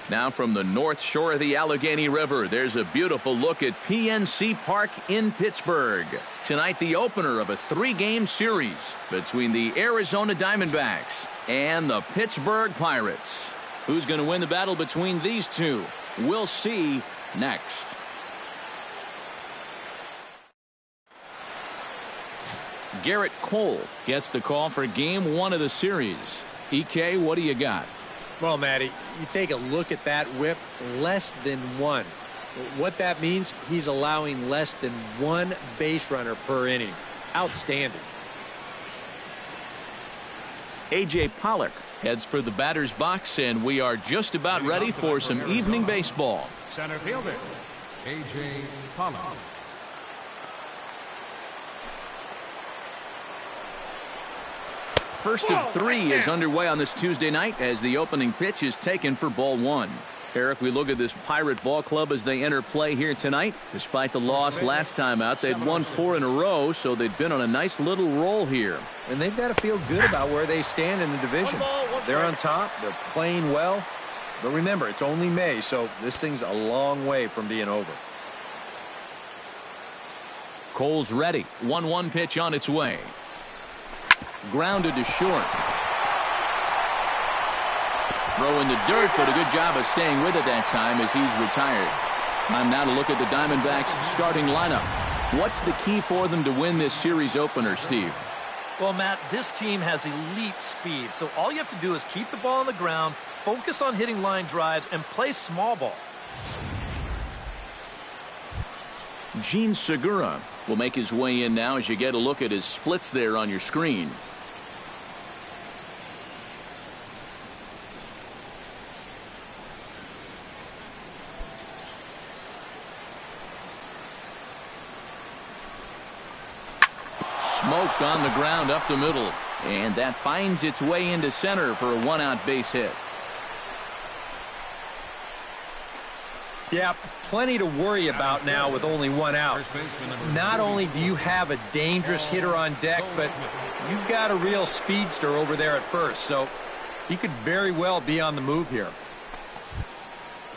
Now from the north shore of the Allegheny River, there's a beautiful look at PNC Park in Pittsburgh. Tonight, the opener of a 3-game series between the Arizona Diamondbacks and the Pittsburgh Pirates. Who's going to win the battle between these two? We'll see next. Garrett Cole gets the call for game 1 of the series. EK, what do you got? Well, Matty, you take a look at that whip, less than 1. What that means, he's allowing less than 1 base runner per inning. Outstanding. A.J. Pollock heads for the batter's box, and we are just about ready for some evening baseball. Center fielder, A.J. Pollock. First of 3 is underway on this Tuesday night as the opening pitch is taken for ball 1. Eric, we look at this Pirate ball club as they enter play here tonight. Despite the loss last time out, they'd won 4 in a row, so they've been on a nice little roll here. And they've got to feel good about where they stand in the division. They're on top, they're playing well. But remember, it's only May, so this thing's a long way from being over. Cole's ready. 1-1 pitch on its way. Grounded to short. Throw in the dirt, but a good job of staying with it that time as he's retired. Time now to look at the Diamondbacks starting lineup. What's the key for them to win this series opener, Steve? Well, Matt, this team has elite speed, so all you have to do is keep the ball on the ground, focus on hitting line drives, and play small ball. Gene Segura will make his way in now as you get a look at his splits there on your screen. Smoked on the ground up the middle, and that finds its way into center for a 1-out base hit. Yeah, plenty to worry about now with only 1 out. Not only do you have a dangerous hitter on deck, but you've got a real speedster over there at first, so he could very well be on the move here.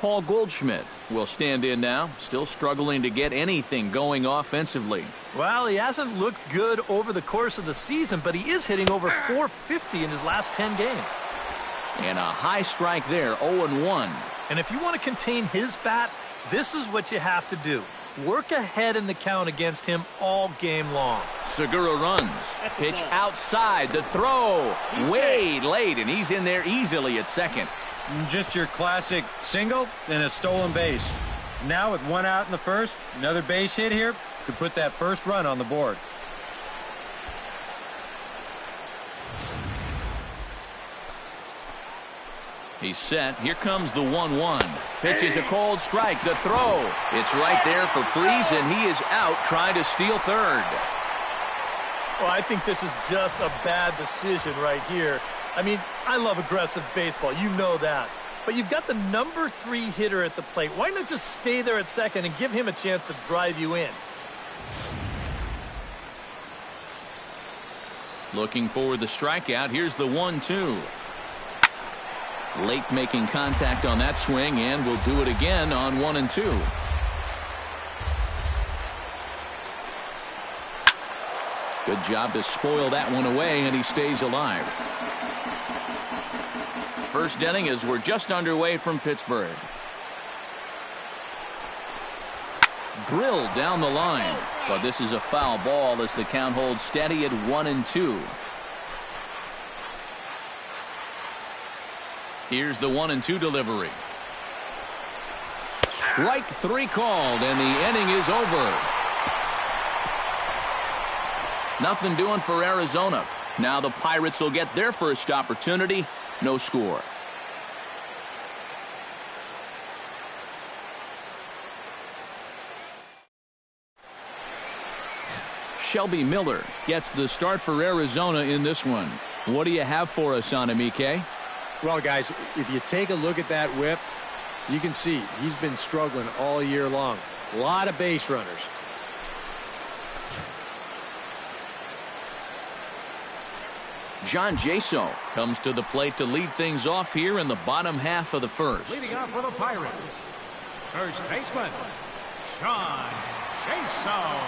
Paul Goldschmidt will stand in now, still struggling to get anything going offensively. Well, he hasn't looked good over the course of the season, but he is hitting over .450 in his last 10 games. And a high strike there, 0-1. And if you want to contain his bat, this is what you have to do. Work ahead in the count against him all game long. Segura runs. Pitch outside. The throw. Way late, and he's in there easily at second. Just your classic single and a stolen base. Now with 1 out in the first, another base hit here could put that first run on the board. He's set. Here comes the 1-1. Pitch is a cold strike. The throw. It's right there for Freeze, and he is out trying to steal third. Well, I think this is just a bad decision right here. I mean, I love aggressive baseball. You know that. But you've got the number 3 hitter at the plate. Why not just stay there at second and give him a chance to drive you in? Looking for the strikeout. Here's the 1-2. Late making contact on that swing, and will do it again on 1 and 2. Good job to spoil that one away, and he stays alive. First inning as we're just underway from Pittsburgh. Drilled down the line, but this is a foul ball as the count holds steady at 1 and 2. Here's the 1 and 2 delivery. Strike 3 called, and the inning is over. Nothing doing for Arizona. Now the Pirates will get their first opportunity. No score. Shelby Miller gets the start for Arizona in this one. What do you have for us on him, EK? Well, guys, if you take a look at that whip, you can see he's been struggling all year long. A lot of base runners. John Jaso comes to the plate to lead things off here in the bottom half of the first. Leading off for the Pirates, first baseman, John Jaso.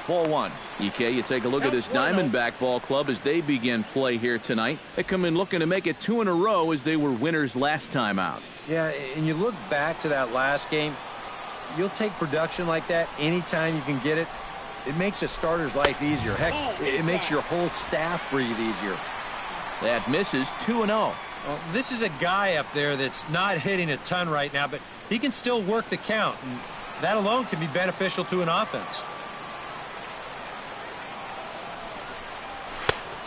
Ball one. EK, you take a look at this Diamondback ball club as they begin play here tonight. They come in looking to make it 2 in a row as they were winners last time out. Yeah, and you look back to that last game, you'll take production like that anytime you can get it. It makes a starter's life easier. Heck, it makes your whole staff breathe easier. That misses 2-0. Well, this is a guy up there that's not hitting a ton right now, but he can still work the count. And that alone can be beneficial to an offense.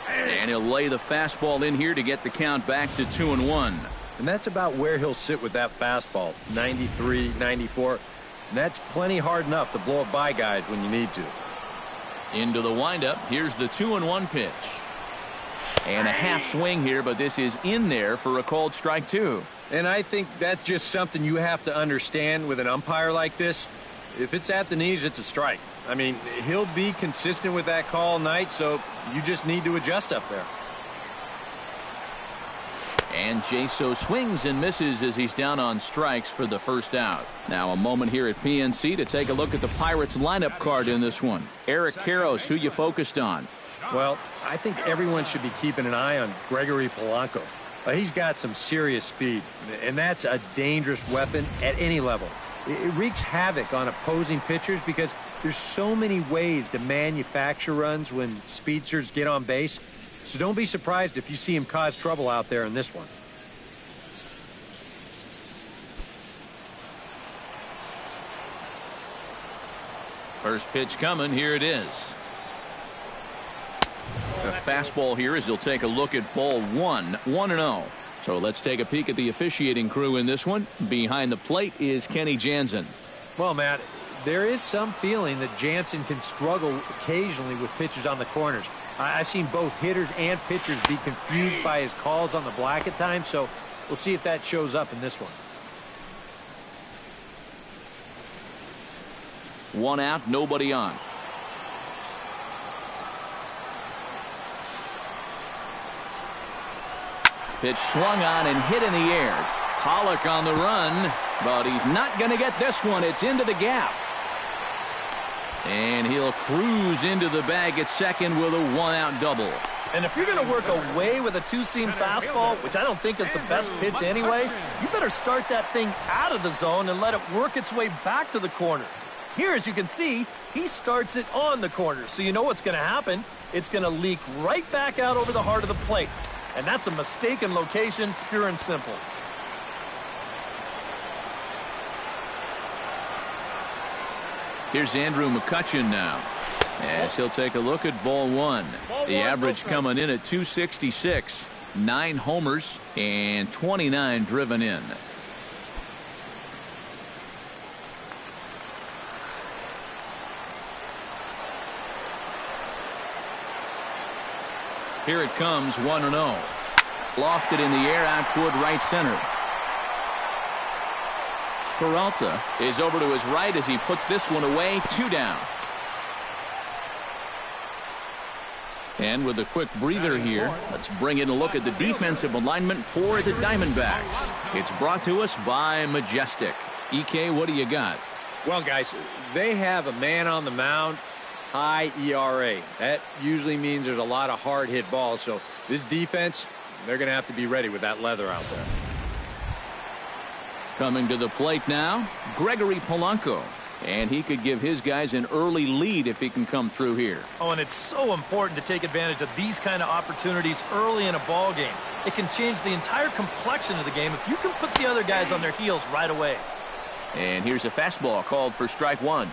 And he'll lay the fastball in here to get the count back to 2-1. And that's about where he'll sit with that fastball, 93, 94. And that's plenty hard enough to blow it by guys when you need to. Into the windup. Here's the 2-1 pitch. And a half swing here, but this is in there for a called strike 2. And I think that's just something you have to understand with an umpire like this. If it's at the knees, it's a strike. I mean, he'll be consistent with that call all night, so you just need to adjust up there. And Jaso swings and misses as he's down on strikes for the first out. Now a moment here at PNC to take a look at the Pirates lineup card in this one. Eric Karros, who you focused on? Well, I think everyone should be keeping an eye on Gregory Polanco. He's got some serious speed, and that's a dangerous weapon at any level. It wreaks havoc on opposing pitchers because there's so many ways to manufacture runs when speedsters get on base. So don't be surprised if you see him cause trouble out there in this one. First pitch coming. Here it is. The fastball here as he'll take a look at ball 1, 1-0. So let's take a peek at the officiating crew in this one. Behind the plate is Kenny Jansen. Well, Matt, there is some feeling that Jansen can struggle occasionally with pitches on the corners. I've seen both hitters and pitchers be confused by his calls on the black at times, so we'll see if that shows up in this one. 1 out, nobody on. Pitch swung on and hit in the air. Pollock on the run, but he's not going to get this one. It's into the gap. And he'll cruise into the bag at second with a 1-out double. And if you're going to work away with a two-seam fastball, which I don't think is the best pitch anyway, you better start that thing out of the zone and let it work its way back to the corner. Here, as you can see, he starts it on the corner, so you know what's going to happen. It's going to leak right back out over the heart of the plate. And that's a mistaken location, pure and simple. Here's Andrew McCutchen now, as he'll take a look at ball 1. The average coming in at 266, 9 homers, and 29 driven in. Here it comes, 1-0. Lofted in the air out toward right center. Peralta is over to his right as he puts this one away. 2 down. And with a quick breather here, let's bring in a look at the defensive alignment for the Diamondbacks. It's brought to us by Majestic. EK, what do you got? Well, guys, they have a man on the mound, high ERA. That usually means there's a lot of hard hit balls. So this defense, they're going to have to be ready with that leather out there. Coming to the plate now, Gregory Polanco. And he could give his guys an early lead if he can come through here. Oh, and it's so important to take advantage of these kind of opportunities early in a ball game. It can change the entire complexion of the game if you can put the other guys on their heels right away. And here's a fastball called for strike 1.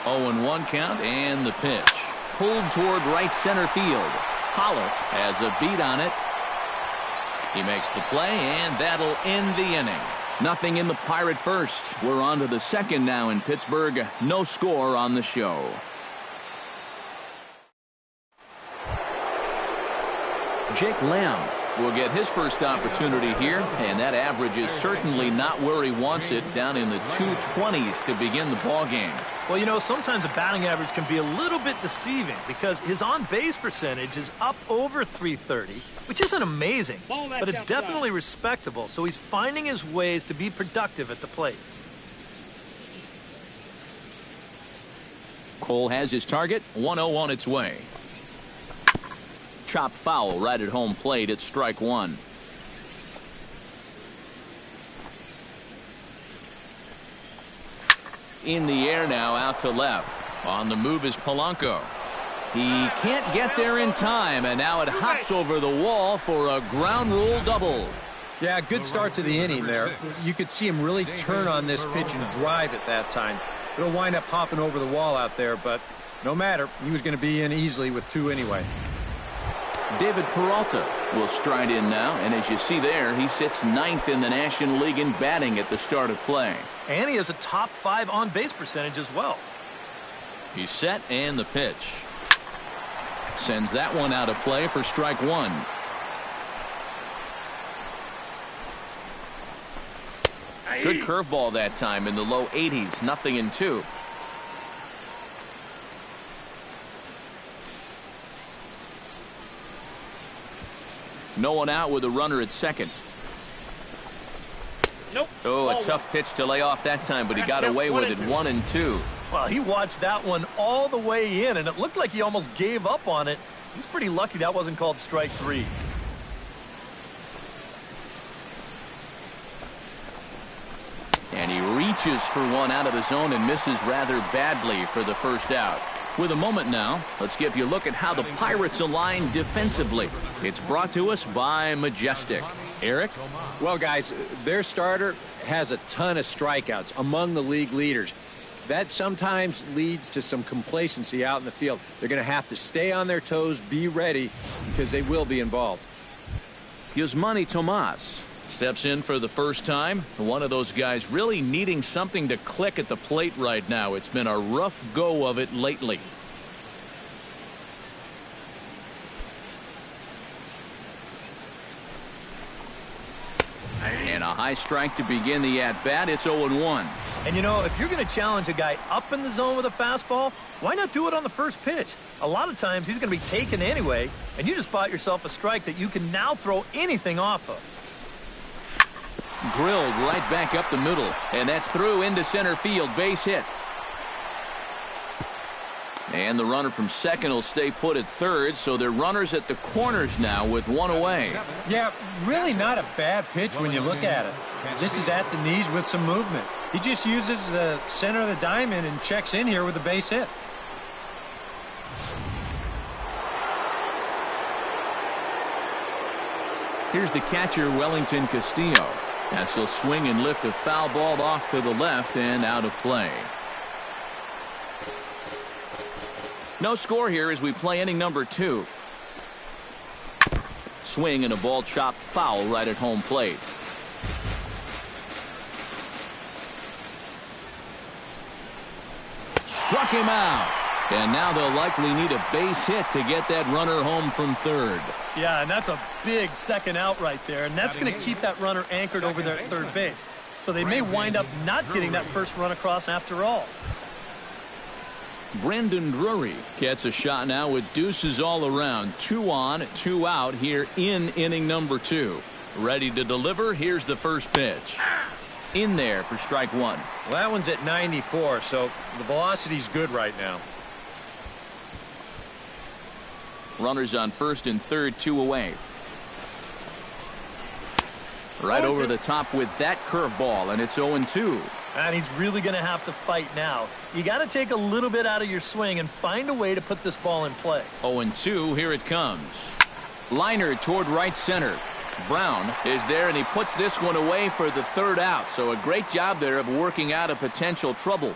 Oh, and 1 count, and the pitch. Pulled toward right center field. Pollock has a beat on it. He makes the play, and that'll end the inning. Nothing in the Pirate first. We're on to the second now in Pittsburgh. No score on the show. Jake Lamb will get his first opportunity here, and that average is certainly not where he wants it, down in the 220s to begin the ball game. Well, you know, sometimes a batting average can be a little bit deceiving because his on-base percentage is up over 330, which isn't amazing, but it's definitely respectable, so he's finding his ways to be productive at the plate. Cole has his target, 1-0 on its way. Chop foul right at home plate at strike one. In the air now, out to left. On the move is Polanco. He can't get there in time, and now it hops over the wall for a ground rule double. Yeah, good start to the inning there. You could see him really turn on this pitch and drive at that time. It'll wind up hopping over the wall out there, but no matter. He was going to be in easily with two anyway. David Peralta will stride in now, and as you see there, he sits ninth in the National League in batting at the start of play. And he has a top 5 on-base percentage as well. He's set, and the pitch. Sends that one out of play for strike one. Good curveball that time in the low 80s, 0-2. No one out with a runner at second. Nope. Oh, a tough pitch to lay off that time, but he got away with it, 1-2. Well, he watched that one all the way in, and it looked like he almost gave up on it. He's pretty lucky that wasn't called strike 3. And he reaches for one out of the zone and misses rather badly for the first out. With a moment now, let's give you a look at how the Pirates align defensively. It's brought to us by Majestic. Eric? Well, guys, their starter has a ton of strikeouts, among the league leaders. That sometimes leads to some complacency out in the field. They're going to have to stay on their toes, be ready, because they will be involved. Yasmani Tomas steps in for the first time. One of those guys really needing something to click at the plate right now. It's been a rough go of it lately. And a high strike to begin the at-bat. It's 0-1. And, you know, if you're going to challenge a guy up in the zone with a fastball, why not do it on the first pitch? A lot of times he's going to be taken anyway, and you just bought yourself a strike that you can now throw anything off of. Drilled right back up the middle, and that's through into center field. Base hit. And the runner from second will stay put at third, so they're runners at the corners now with one away. Yeah, really not a bad pitch when you look at it. This is at the knees with some movement. He just uses the center of the diamond and checks in here with a base hit. Here's the catcher, Wellington Castillo, as he'll swing and lift a foul ball off to the left and out of play. No score here as we play inning number 2. Swing and a ball chopped foul right at home plate. Struck him out. And now they'll likely need a base hit to get that runner home from third. Yeah, and that's a big second out right there, and that's going to keep that runner anchored over there at third base. So they may wind up not getting that first run across after all. Brandon Drury gets a shot now with deuces all around. 2 on, 2 out here in inning number 2. Ready to deliver. Here's the first pitch. In there for strike 1. Well, that one's at 94, so the velocity's good right now. Runners on first and third, 2 away. Right over the top with that curveball, and it's 0-2. And he's really going to have to fight now. You got to take a little bit out of your swing and find a way to put this ball in play. 0-2, here it comes. Liner toward right center. Brown is there, and he puts this one away for the third out. So a great job there of working out a potential trouble.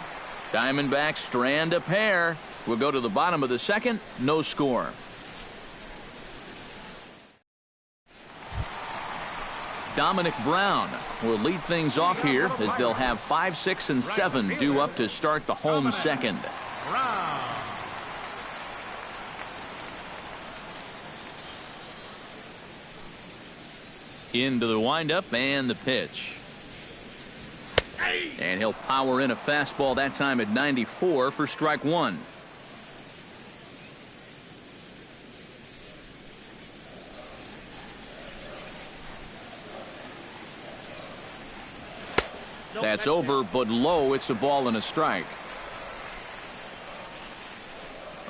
Diamondbacks strand a pair. We'll go to the bottom of the second. No score. Dominic Brown will lead things off here as they'll have 5, 6, and 7 due up to start the home second. Into the windup and the pitch. And he'll power in a fastball that time at 94 for strike one. That's over, but low. It's a ball and a strike.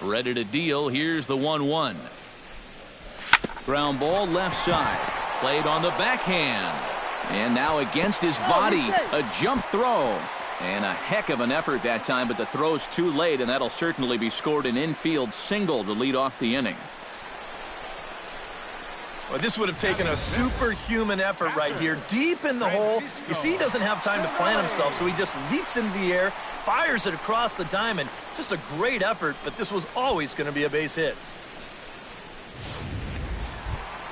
Ready to deal. Here's the 1-1. Ground ball left side. Played on the backhand. And now against his body. A jump throw. And a heck of an effort that time, but the throw's too late, and that'll certainly be scored an infield single to lead off the inning. Well, this would have taken a superhuman effort right here, deep in the hole. You see, he doesn't have time to plant himself, so he just leaps into the air, fires it across the diamond. Just a great effort, but this was always going to be a base hit.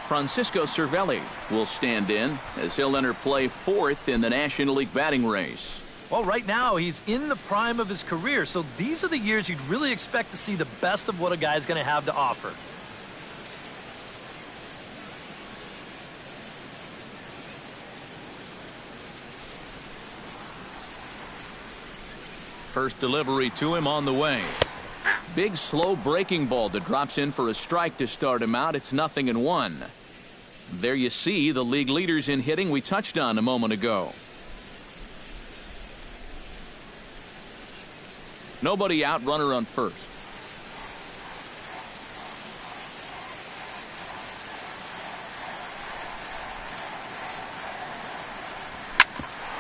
Francisco Cervelli will stand in as he'll enter play fourth in the National League batting race. Well, right now, he's in the prime of his career, so these are the years you'd really expect to see the best of what a guy's going to have to offer. First delivery to him on the way. Big slow breaking ball that drops in for a strike to start him out. It's 0-1. There you see the league leaders in hitting we touched on a moment ago. Nobody out, runner on first.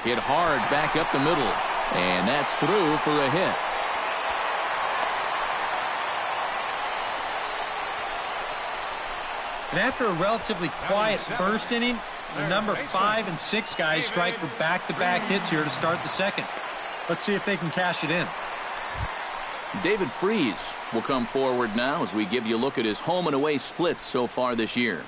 Hit hard back up the middle. And that's through for a hit. And after a relatively quiet first inning, the number 5 and 6 guys strike for back-to-back hits here to start the second. Let's see if they can cash it in. David Freese will come forward now as we give you a look at his home and away splits so far this year.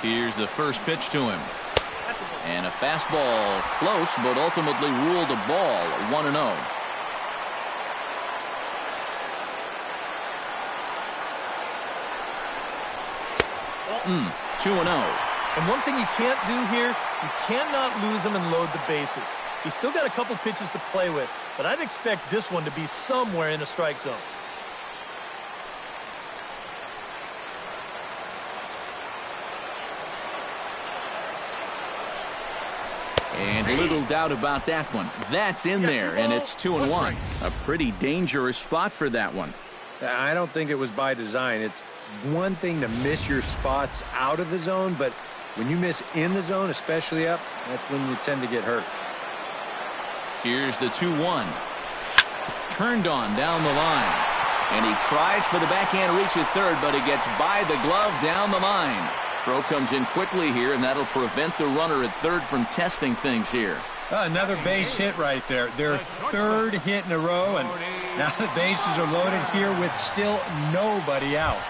Here's the first pitch to him. And a fastball close, but ultimately ruled a ball. 1-0. 2-0. And one thing you can't do here, you cannot lose him and load the bases. He's still got a couple pitches to play with, but I'd expect this one to be somewhere in the strike zone. And little doubt about that one. That's in there, and it's 2-1. A pretty dangerous spot for that one. I don't think it was by design. It's one thing to miss your spots out of the zone, but when you miss in the zone, especially up, that's when you tend to get hurt. Here's the 2-1. Turned on down the line. And he tries for the backhand reach at third, but he gets by the glove down the line. Throw comes in quickly here, and that'll prevent the runner at third from testing things here. Another base hit right there. Their third hit in a row, and now the bases are loaded here with still nobody out.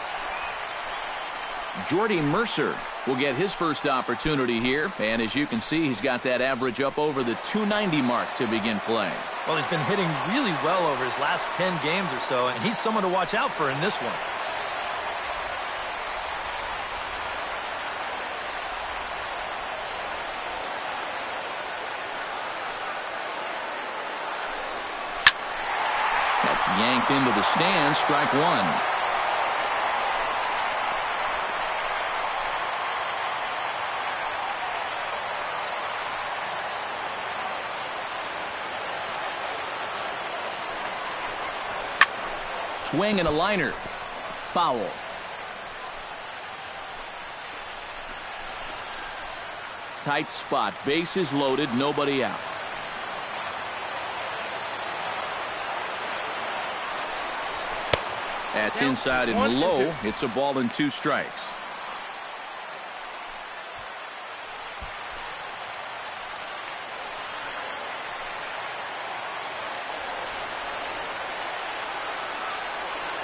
Jordy Mercer will get his first opportunity here, and as you can see, he's got that average up over the 290 mark to begin play. Well, he's been hitting really well over his last 10 games or so, and he's someone to watch out for in this one. That's yanked into the stands, strike one. Swing and a liner. Foul. Tight spot. Bases loaded. Nobody out. That's inside and low. It's a ball and 2 strikes.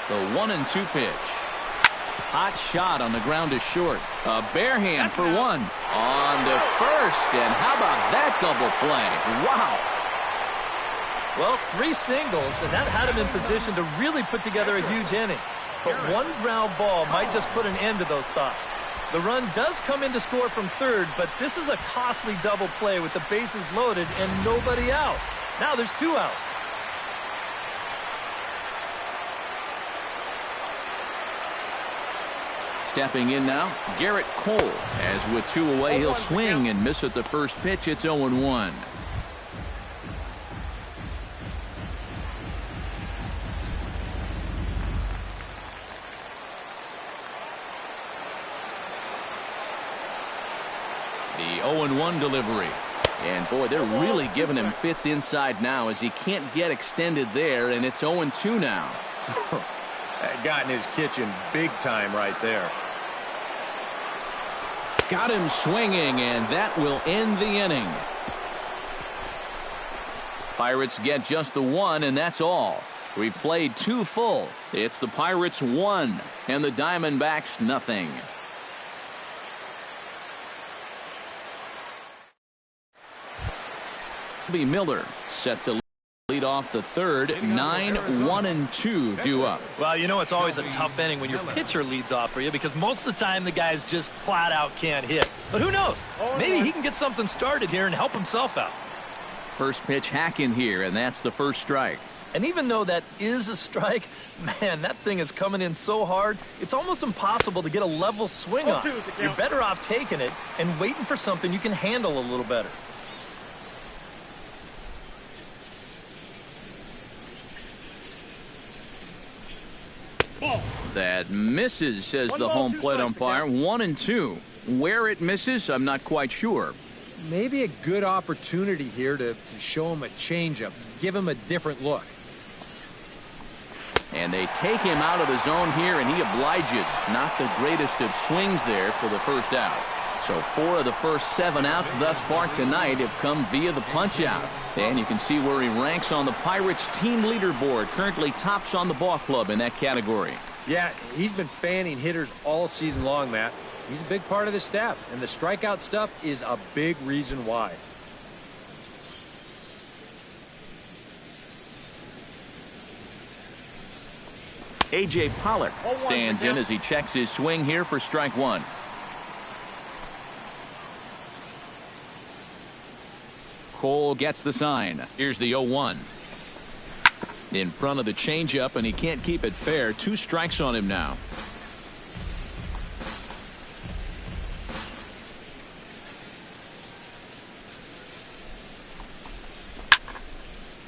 The 1-2 pitch. Hot shot on the ground is short. A bare hand for one. On to first, and how about that double play? Wow. Well, 3 singles, and that had him in position to really put together a huge inning. But one ground ball might just put an end to those thoughts. The run does come in to score from third, but this is a costly double play with the bases loaded and nobody out. Now there's 2 outs. Stepping in now, Garrett Cole. As with 2 away, he'll swing and miss at the first pitch. It's 0-1. The 0-1 delivery. And boy, they're really giving him fits inside now as he can't get extended there, and it's 0-2 now. That got in his kitchen big time right there. Got him swinging, and that will end the inning. Pirates get just the 1, and that's all. We played 2 full. It's the Pirates 1, and the Diamondbacks nothing. Miller set to lead off the third. 9-1-2 due up. Well, you know it's always a tough inning when your pitcher leads off for you because most of the time the guys just flat out can't hit. But who knows? Maybe he can get something started here and help himself out. First pitch hacking here, and that's the first strike. And even though that is a strike, man, that thing is coming in so hard, it's almost impossible to get a level swing on. You're better off taking it and waiting for something you can handle a little better. That misses, says the home plate umpire. 1-2. Where it misses, I'm not quite sure. Maybe a good opportunity here to show him a changeup, give him a different look. And they take him out of the zone here, and he obliges. Not the greatest of swings there for the first out. So 4 of the first 7 outs thus far tonight have come via the punch-out. And you can see where he ranks on the Pirates team leaderboard. Currently tops on the ball club in that category. Yeah, he's been fanning hitters all season long, Matt. He's a big part of the staff, and the strikeout stuff is a big reason why. A.J. Pollock stands in as he checks his swing here for strike 1. Cole gets the sign. Here's the 0-1. In front of the changeup, and he can't keep it fair. 2 strikes on him now.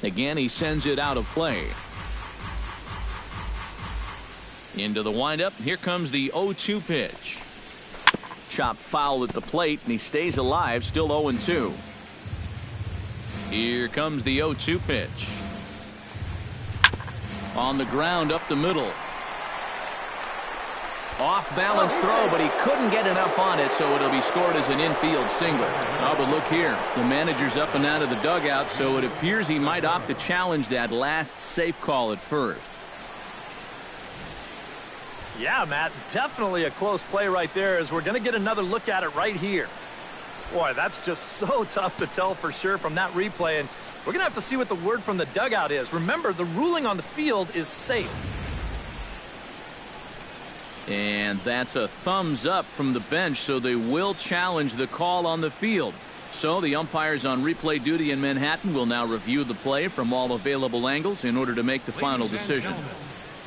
Again, he sends it out of play. Into the windup. Here comes the 0-2 pitch. Chopped foul at the plate, and he stays alive, still 0-2. Here comes the 0-2 pitch. On the ground up the middle. Off balance throw, but he couldn't get enough on it, so it'll be scored as an infield single. Oh, but look here. The manager's up and out of the dugout, so it appears he might opt to challenge that last safe call at first. Yeah, Matt, definitely a close play right there as we're going to get another look at it right here. Boy, that's just so tough to tell for sure from that replay, and we're going to have to see what the word from the dugout is. Remember, the ruling on the field is safe. And that's a thumbs up from the bench, so they will challenge the call on the field. So the umpires on replay duty in Manhattan will now review the play from all available angles in order to make the final decision.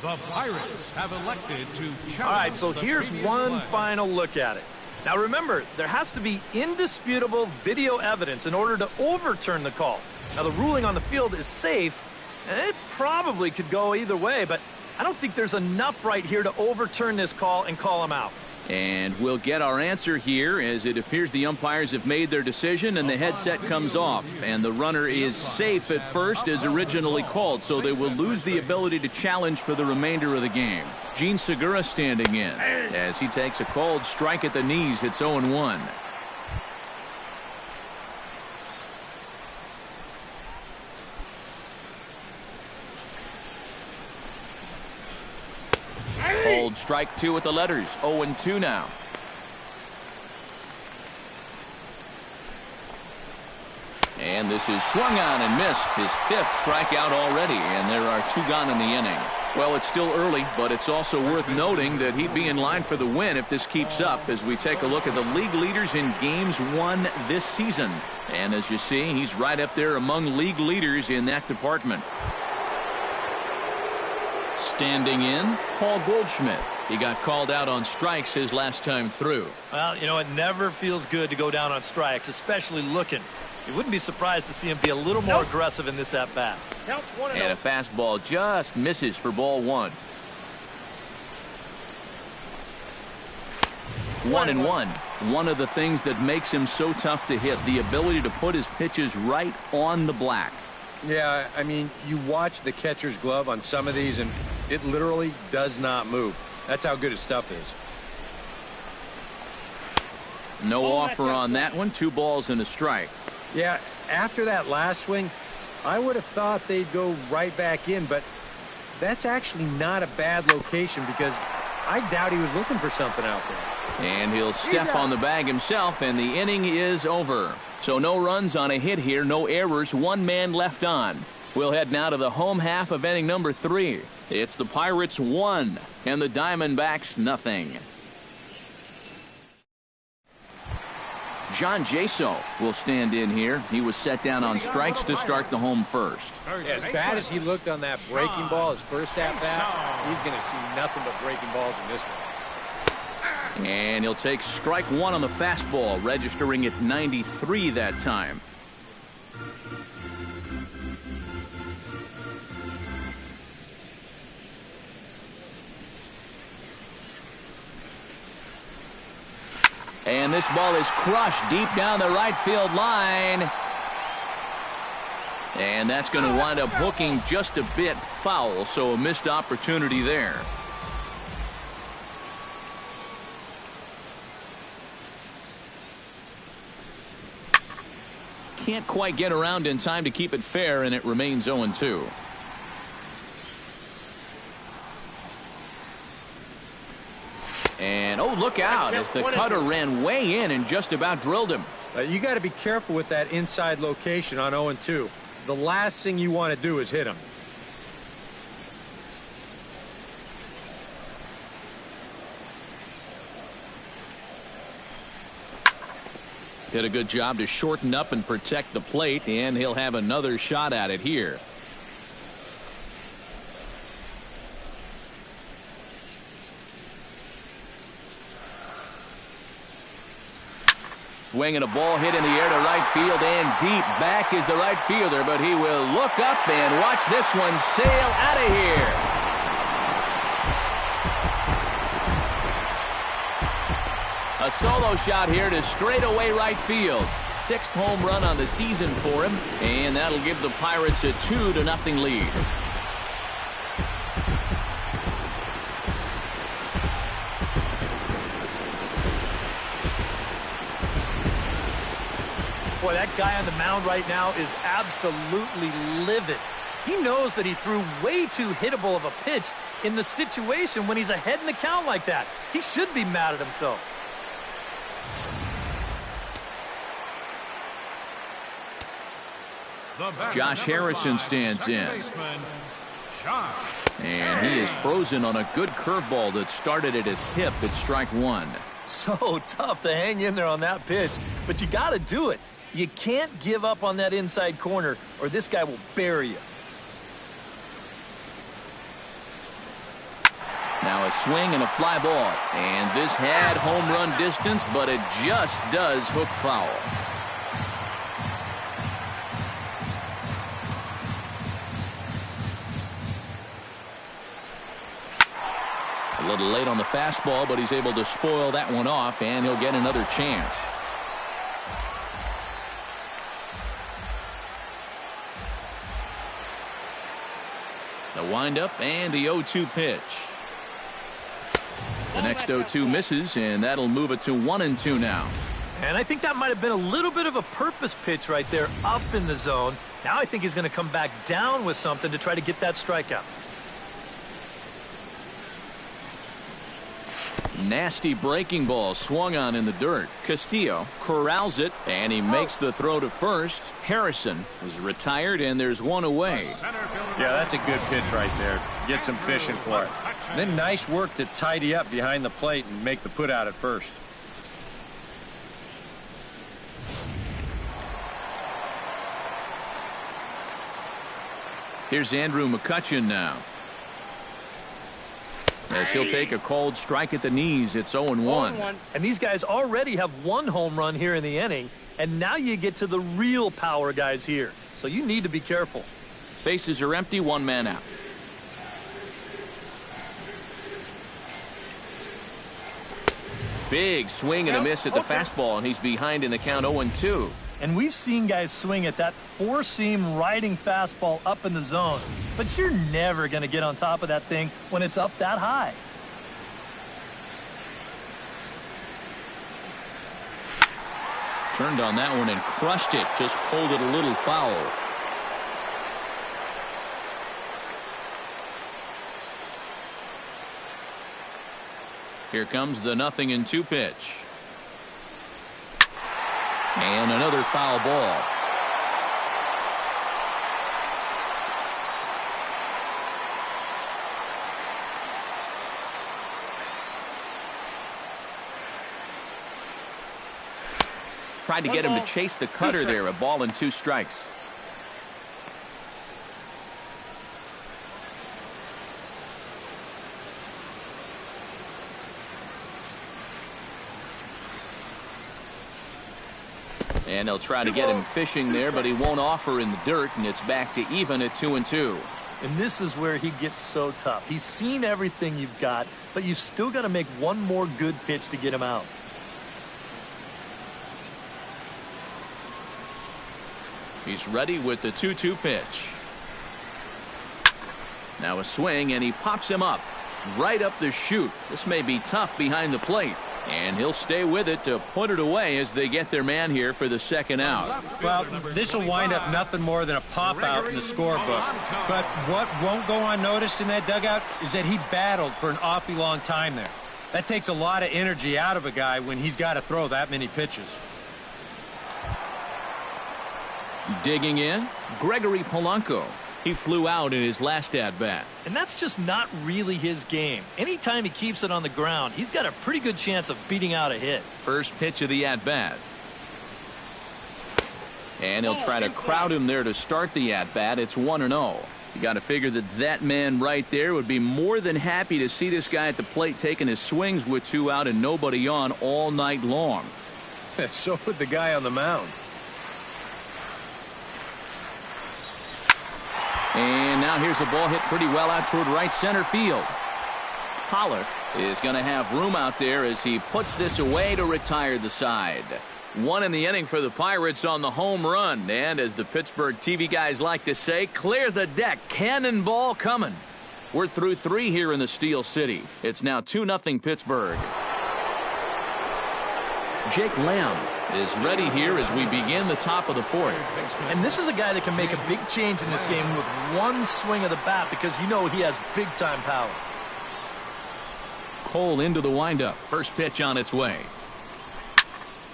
The Pirates have elected to challenge. All right, so here's one final look at it. Now remember, there has to be indisputable video evidence in order to overturn the call. Now the ruling on the field is safe, and it probably could go either way, but I don't think there's enough right here to overturn this call and call him out. And we'll get our answer here as it appears the umpires have made their decision and the headset comes off. And the runner is safe at first as originally called, so they will lose the ability to challenge for the remainder of the game. Gene Segura standing in as he takes a called strike at the knees. It's 0-1. Called called strike two with the letters. 0-2 now. And this is swung on and missed. His fifth strikeout already, and there are two gone in the inning. Well, it's still early, but it's also worth noting that he'd be in line for the win if this keeps up as we take a look at the league leaders in games won this season. And as you see, he's right up there among league leaders in that department. Standing in, Paul Goldschmidt. He got called out on strikes his last time through. Well, you know, it never feels good to go down on strikes, especially looking. You wouldn't be surprised to see him be a little more aggressive in this at-bat. And a fastball just misses for ball one. 1-1. One of the things that makes him so tough to hit, the ability to put his pitches right on the black. Yeah, I mean, you watch the catcher's glove on some of these, and it literally does not move. That's how good his stuff is. No offer on that one. 2 balls and a strike. Yeah, after that last swing, I would have thought they'd go right back in, but that's actually not a bad location because I doubt he was looking for something out there. And he'll step on the bag himself, and the inning is over. So no runs on a hit here, no errors, 1 man left on. We'll head now to the home half of inning number 3. It's the Pirates 1 and the Diamondbacks nothing. John Jaso will stand in here. He was set down on strikes to start the home first. Yeah, as bad as he looked on that breaking ball, his first at-bat, he's going to see nothing but breaking balls in this one. And he'll take strike 1 on the fastball, registering at 93 that time. And this ball is crushed deep down the right field line. And that's going to wind up hooking just a bit foul, so a missed opportunity there. Can't quite get around in time to keep it fair, and it remains 0-2. And, oh, look out as the cutter ran way in and just about drilled him. You got to be careful with that inside location on 0-2. The last thing you want to do is hit him. Did a good job to shorten up and protect the plate, and he'll have another shot at it here. Swinging a ball hit in the air to right field, and deep back is the right fielder, but he will look up and watch this one sail out of here. A solo shot here to straightaway right field. 6th home run on the season for him, and that'll give the Pirates a 2-0 lead. Boy, that guy on the mound right now is absolutely livid. He knows that he threw way too hittable of a pitch in the situation when he's ahead in the count like that. He should be mad at himself. Josh Harrison stands in. And he is frozen on a good curveball that started at his hip at strike 1. So tough to hang in there on that pitch, but you got to do it. You can't give up on that inside corner, or this guy will bury you. Now a swing and a fly ball. And this had home run distance, but it just does hook foul. A little late on the fastball, but he's able to spoil that one off, and he'll get another chance. The windup and the 0-2 pitch. The next 0-2 misses, and that'll move it to 1-2 now. And I think that might have been a little bit of a purpose pitch right there up in the zone. Now I think he's going to come back down with something to try to get that strikeout. Nasty breaking ball swung on in the dirt. Castillo corrals it, and he makes the throw to first. Harrison was retired, and there's one away. Yeah, that's a good pitch right there. Gets him fishing for it. And then nice work to tidy up behind the plate and make the put out at first. Here's Andrew McCutcheon now. As he'll take a cold strike at the knees, it's 0-1. And these guys already have one home run here in the inning, and now you get to the real power guys here. So you need to be careful. Bases are empty, one man out. Big swing and a miss at the fastball, and he's behind in the count 0-2. And we've seen guys swing at that four-seam riding fastball up in the zone. But you're never going to get on top of that thing when it's up that high. Turned on that one and crushed it. Just pulled it a little foul. Here comes the 0-2 pitch. And another foul ball. Tried to get him to chase the cutter there. A ball and 2 strikes. And they'll try to get him fishing there, but he won't offer in the dirt, and it's back to even at 2-2. And this is where he gets so tough. He's seen everything you've got, but you've still got to make one more good pitch to get him out. He's ready with the 2-2 pitch. Now a swing, and he pops him up. Right up the chute. This may be tough behind the plate. And he'll stay with it to put it away as they get their man here for the second out. Well, this will wind up nothing more than a pop out in the scorebook. But what won't go unnoticed in that dugout is that he battled for an awfully long time there. That takes a lot of energy out of a guy when he's got to throw that many pitches. Digging in, Gregory Polanco. He flew out in his last at-bat. And that's just not really his game. Anytime he keeps it on the ground, he's got a pretty good chance of beating out a hit. First pitch of the at-bat. And he'll try to crowd him there to start the at-bat. It's 1-0. You got to figure that man right there would be more than happy to see this guy at the plate taking his swings with 2 out and nobody on all night long. So would the guy on the mound. And now here's a ball hit pretty well out toward right center field. Pollock is going to have room out there as he puts this away to retire the side. 1 in the inning for the Pirates on the home run. And as the Pittsburgh TV guys like to say, clear the deck. Cannonball coming. We're through 3 here in the Steel City. It's now 2-0 Pittsburgh. Jake Lamb is ready here as we begin the top of the 4th. And this is a guy that can make a big change in this game with one swing of the bat because you know he has big-time power. Cole into the windup. First pitch on its way.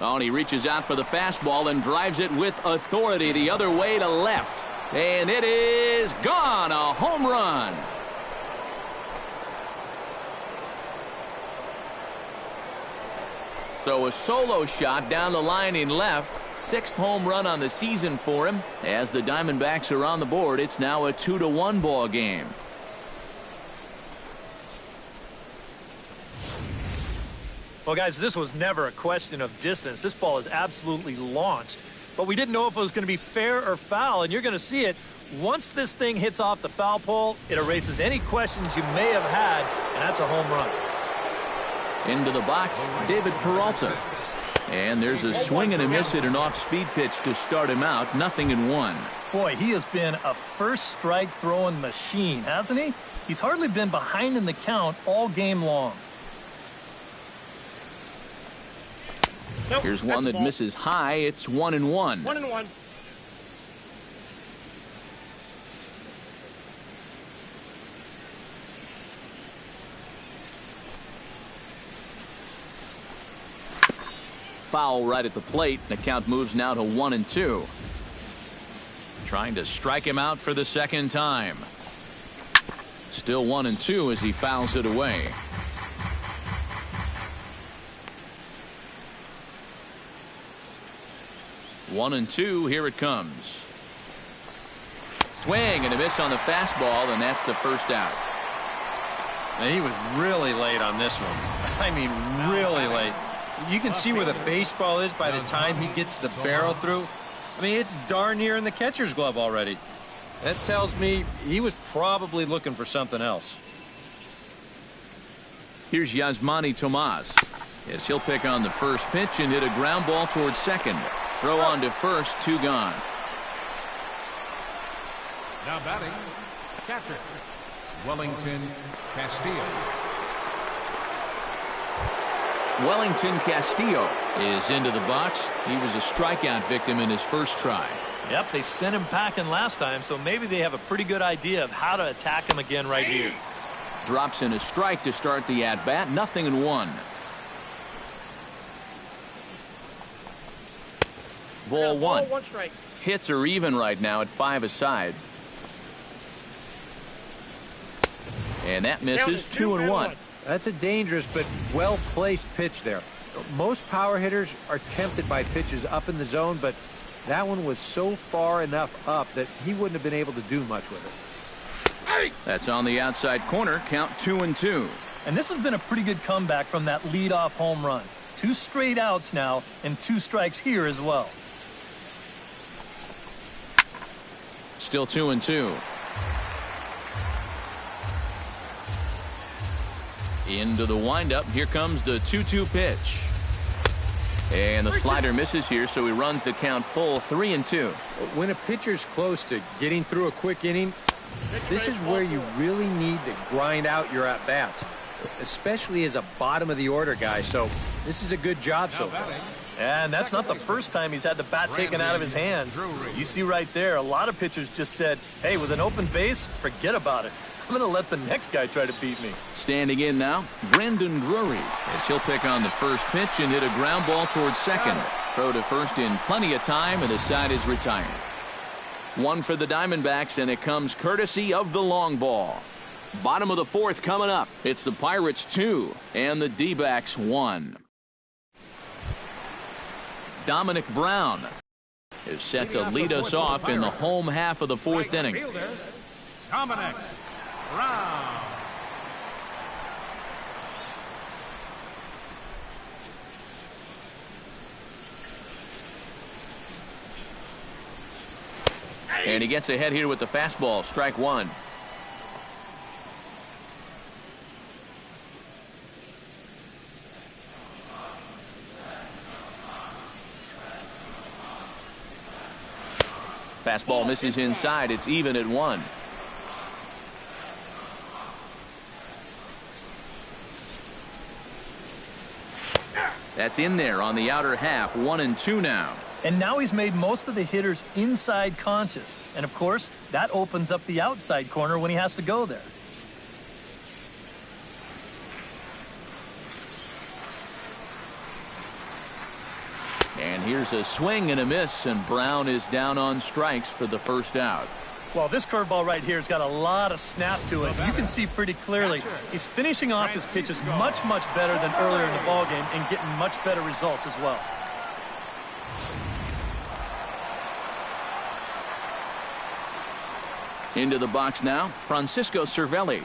Oh, and he reaches out for the fastball and drives it with authority the other way to left. And it is gone. A home run. So a solo shot down the line in left. 6th home run on the season for him. As the Diamondbacks are on the board, it's now a 2-1 ball game. Well, guys, this was never a question of distance. This ball is absolutely launched. But we didn't know if it was going to be fair or foul, and you're going to see it. Once this thing hits off the foul pole, it erases any questions you may have had, and that's a home run. Into the box, David Peralta. And there's a swing and a miss at an off-speed pitch to start him out. 0-1. Boy, he has been a first strike throwing machine, hasn't he? He's hardly been behind in the count all game long. Here's one that misses high. It's 1-1. 1-1. foul right at the plate. The count moves now to 1-2. Trying to strike him out for the second time. Still 1-2 as he fouls it away. One and two, here it comes. Swing and a miss on the fastball, and that's the first out. And he was really late on this one. I mean, really late. You can see where the baseball is by the time he gets the barrel through. I mean, it's darn near in the catcher's glove already. That tells me he was probably looking for something else. Here's Yasmani Tomas. Yes, he'll pick on the first pitch and hit a ground ball towards second. Throw on to first, 2 gone. Now batting, catcher, Wellington Castillo. Wellington Castillo is into the box. He was a strikeout victim in his first try. Yep, they sent him packing last time, so maybe they have a pretty good idea of how to attack him again right here. Drops in a strike to start the at-bat. 0-1. Ball one. Hits are even right now at 5 aside. And that misses. 2-1. That's a dangerous but well-placed pitch there. Most power hitters are tempted by pitches up in the zone, but that one was so far enough up that he wouldn't have been able to do much with it. That's on the outside corner. Count 2-2. And this has been a pretty good comeback from that leadoff home run. 2 straight outs now and 2 strikes here as well. Still 2-2. Into the windup. Here comes the 2-2 pitch. And the slider misses here, so he runs the count full. 3-2. When a pitcher's close to getting through a quick inning, this is where you really need to grind out your at-bats, especially as a bottom-of-the-order guy. So this is a good job so far. And that's not the first time he's had the bat taken out of his hands. You see right there, a lot of pitchers just said, hey, with an open base, forget about it. I'm going to let the next guy try to beat me. Standing in now, Brendan Drury, as he'll pick on the first pitch and hit a ground ball towards second. Throw to first in plenty of time, and the side is retired. 1 for the Diamondbacks, and it comes courtesy of the long ball. Bottom of the 4th coming up. It's the Pirates 2 and the D-backs 1. Dominic Brown is set to lead us off in the home half of the 4th inning. Dominic Brown. And he gets ahead here with the fastball. Strike 1. Fastball misses inside. It's even at 1. That's in there on the outer half. 1-2 now. And now he's made most of the hitters inside conscious. And, of course, that opens up the outside corner when he has to go there. And here's a swing and a miss, and Brown is down on strikes for the first out. Well, this curveball right here has got a lot of snap to it. You can see pretty clearly he's finishing off his pitches much, much better than earlier in the ballgame and getting much better results as well. Into the box now, Francisco Cervelli,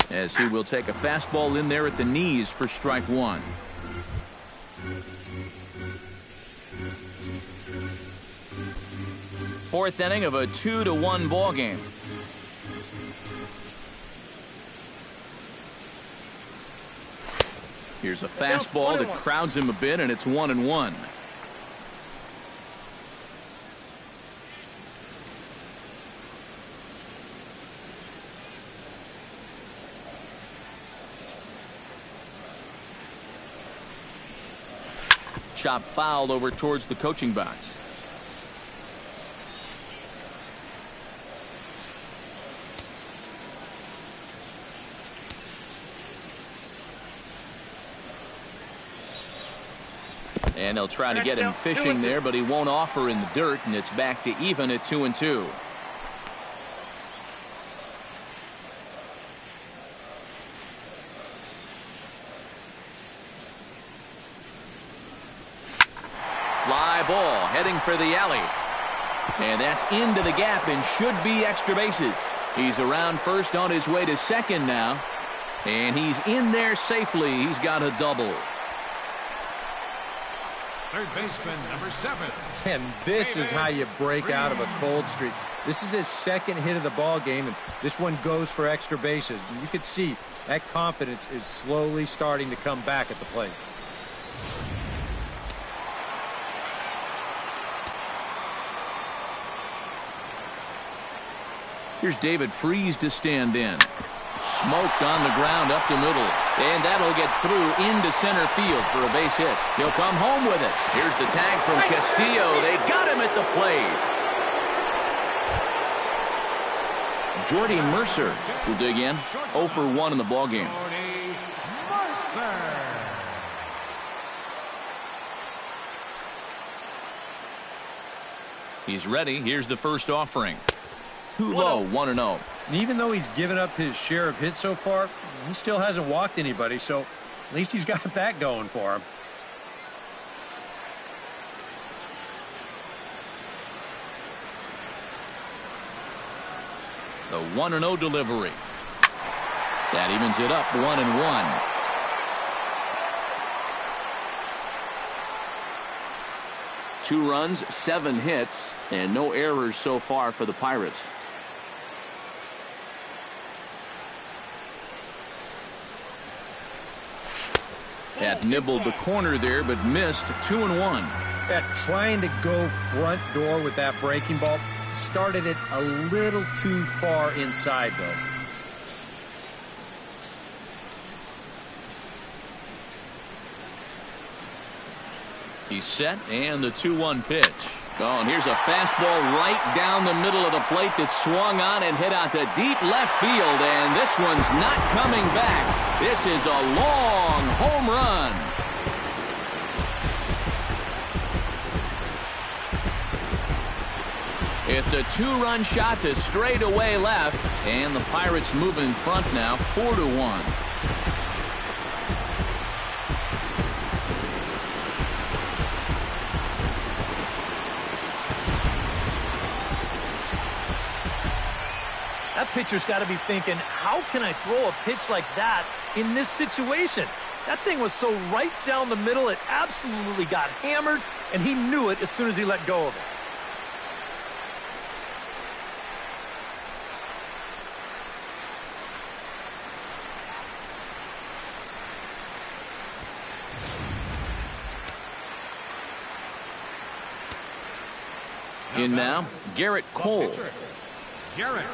as he will take a fastball in there at the knees for strike 1. Fourth inning of a 2-1 ball game. Here's a fastball that crowds him a bit, and it's 1-1. Chop fouled over towards the coaching box. And they'll try to get him fishing there, but he won't offer in the dirt, and it's back to even at 2-2. Fly ball heading for the alley. And that's into the gap and should be extra bases. He's around first on his way to second now. And he's in there safely. He's got a double. Third baseman, number 7. And this is how you break out of a cold streak. This is his second hit of the ball game, and this one goes for extra bases. You can see that confidence is slowly starting to come back at the plate. Here's David Freese to stand in. Smoked on the ground up the middle. And that'll get through into center field for a base hit. He'll come home with it. Here's the tag from Castillo. They got him at the plate. Jordy Mercer will dig in. 0 for 1 in the ballgame. Jordy Mercer. He's ready. Here's the first offering. Too low, 1-0. And even though he's given up his share of hits so far, he still hasn't walked anybody, so at least he's got that going for him. The 1-0 delivery. That evens it up 1-1. Two runs, 7 hits, and no errors so far for the Pirates. That nibbled the corner there, but missed. 2-1. Yeah, trying to go front door with that breaking ball. Started it a little too far inside, though. He's set, and the 2-1 pitch. Oh, and here's a fastball right down the middle of the plate that swung on and hit out to deep left field, and this one's not coming back. This is a long home run. It's a 2-run shot to straightaway left, and the Pirates move in front now, 4-1. That pitcher's got to be thinking, how can I throw a pitch like that in this situation? That thing was so right down the middle, it absolutely got hammered, and he knew it as soon as he let go of it. In now, Garrett Cole. Garrett.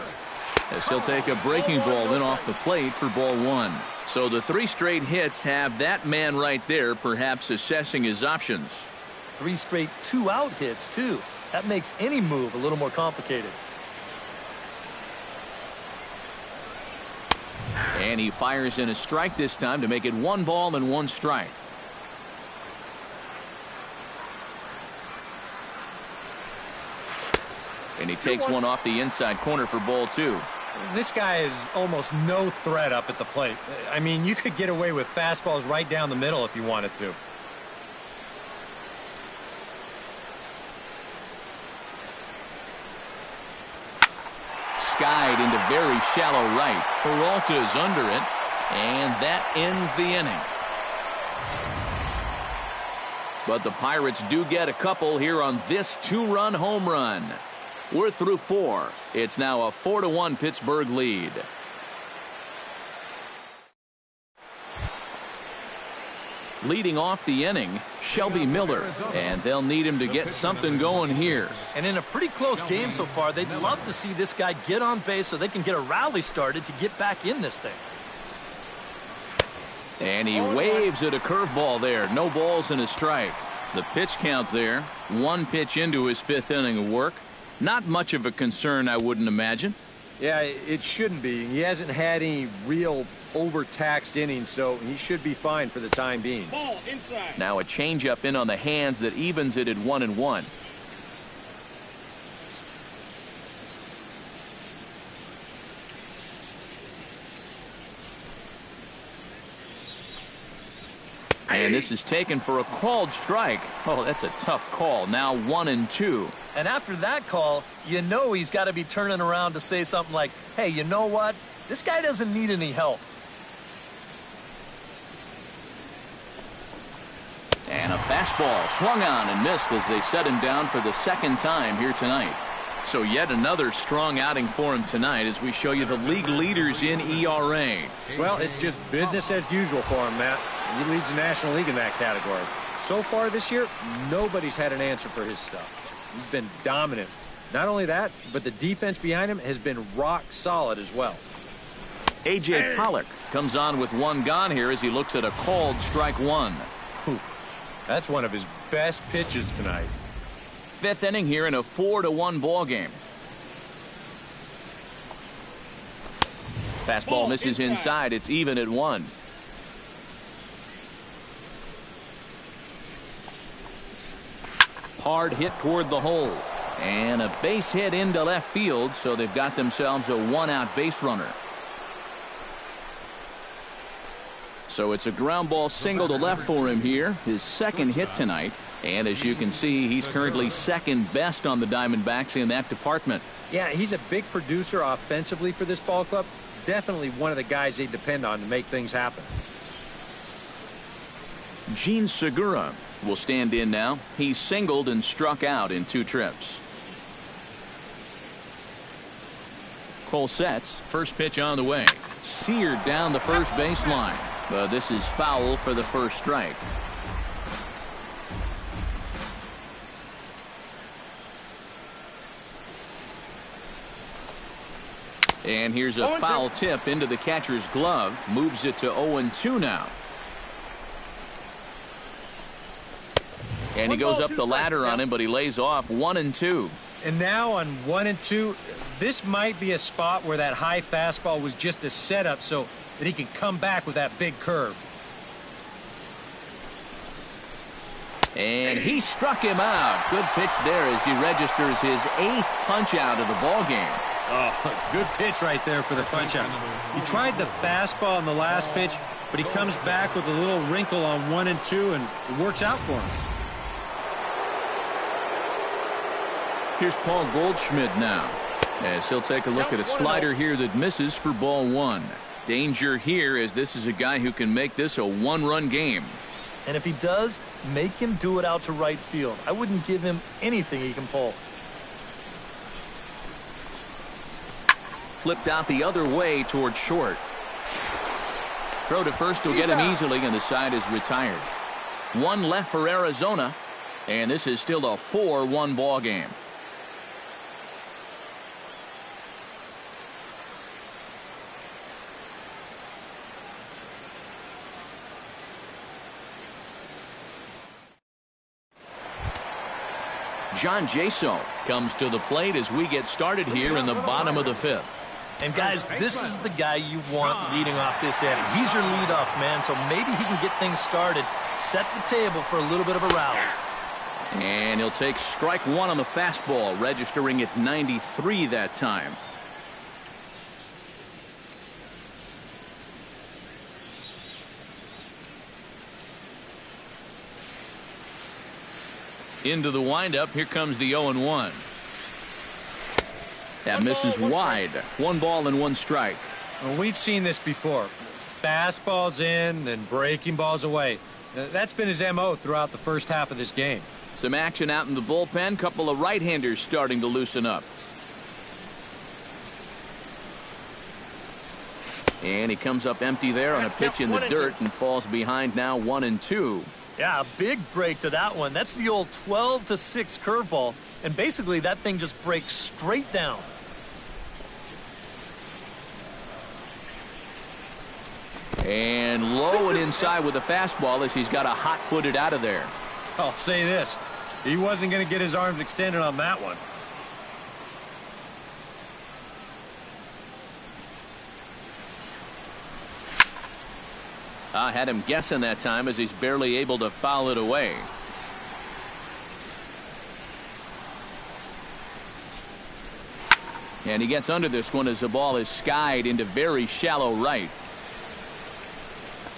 As he'll take a breaking ball then off the plate for ball 1. So the 3 straight hits have that man right there, perhaps assessing his options. 3 straight 2-out hits, too. That makes any move a little more complicated. And he fires in a strike this time to make it 1 ball and 1 strike. And he takes one off the inside corner for ball 2. This guy is almost no threat up at the plate. I mean, you could get away with fastballs right down the middle if you wanted to. Skied into very shallow right. Peralta's under it, and that ends the inning. But the Pirates do get a couple here on this 2-run home run. We're through 4. It's now a 4-1 Pittsburgh lead. Leading off the inning, Shelby Miller, and they'll need him to get something going here. And in a pretty close game so far, they'd love to see this guy get on base so they can get a rally started to get back in this thing. And he waves at a curveball there. No balls and a strike. The pitch count there, 1 pitch into his 5th inning of work. Not much of a concern, I wouldn't imagine. Yeah, it shouldn't be. He hasn't had any real overtaxed innings, so he should be fine for the time being. Ball inside. Now a changeup in on the hands that evens it at 1-1. And this is taken for a called strike. Oh, that's a tough call. Now 1-2. And after that call, you know he's got to be turning around to say something like, hey, you know what? This guy doesn't need any help. And a fastball swung on and missed as they set him down for the second time here tonight. So yet another strong outing for him tonight as we show you the league leaders in ERA. Well, it's just business as usual for him, Matt. He leads the National League in that category. So far this year, nobody's had an answer for his stuff. He's been dominant. Not only that, but the defense behind him has been rock solid as well. A.J. Pollock comes on with one gone here as he looks at a called strike one. Whew. That's one of his best pitches tonight. Fifth inning here in a 4-1 ball game. Fastball misses inside. It's even at 1. Hard hit toward the hole. And a base hit into left field, so they've got themselves a one-out base runner. So it's a ground ball single to left for him here, his second hit tonight. And as you can see, he's currently second best on the Diamondbacks in that department. Yeah, he's a big producer offensively for this ball club. Definitely one of the guys they depend on to make things happen. Gene Segura will stand in now. He's singled and struck out in 2 trips. Cole sets. First pitch on the way. Seared down the first baseline. But this is foul for the first strike. And here's a foul tip into the catcher's glove. Moves it to 0-2 now. And he goes up the ladder on him, but he lays off 1-2. And now on 1-2, this might be a spot where that high fastball was just a setup so that he can come back with that big curve. And he struck him out. Good pitch there as he registers his 8th punch out of the ball game. Oh, good pitch right there for the punch out. He tried the fastball on the last pitch, but he comes back with a little wrinkle on 1-2, and it works out for him. Here's Paul Goldschmidt now, as he'll take a look at a slider here that misses for ball 1. Danger here, as this is a guy who can make this a 1-run game. And if he does, make him do it out to right field. I wouldn't give him anything he can pull. Flipped out the other way toward short. Throw to first will get him easily, and the side is retired. 1 left for Arizona, and this is still a 4-1 ball game. John Jaso comes to the plate as we get started here in the bottom of the 5th. And guys, this is the guy you want leading off this inning. He's your leadoff man, so maybe he can get things started, set the table for a little bit of a rally. And he'll take strike 1 on the fastball, registering at 93 that time. Into the windup, here comes the 0-1. That misses wide. 1 ball and 1 strike. Well, we've seen this before. Fastballs in and breaking balls away. That's been his MO throughout the first half of this game. Some action out in the bullpen. Couple of right-handers starting to loosen up. And he comes up empty there on a pitch in the dirt and falls behind now 1-2. Yeah, a big break to that one. That's the old 12-6 curveball. And basically that thing just breaks straight down. And low and inside with a fastball as he's got a hot-footed out of there. I'll say this. He wasn't going to get his arms extended on that one. Had him guessing that time as he's barely able to foul it away. And he gets under this one as the ball is skied into very shallow right.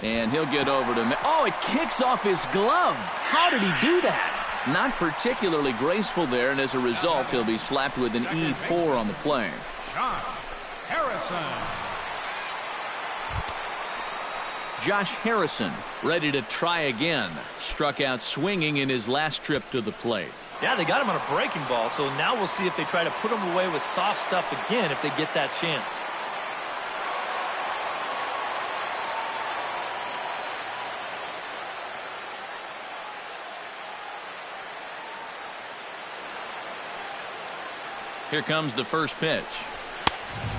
And he'll get over to... Oh, it kicks off his glove. How did he do that? Not particularly graceful there, and as a result, he'll be slapped with an E4 on the play. Josh Harrison. Josh Harrison ready to try again. Struck out swinging in his last trip to the plate. Yeah, they got him on a breaking ball, so now we'll see if they try to put him away with soft stuff again if they get that chance. Here comes the first pitch.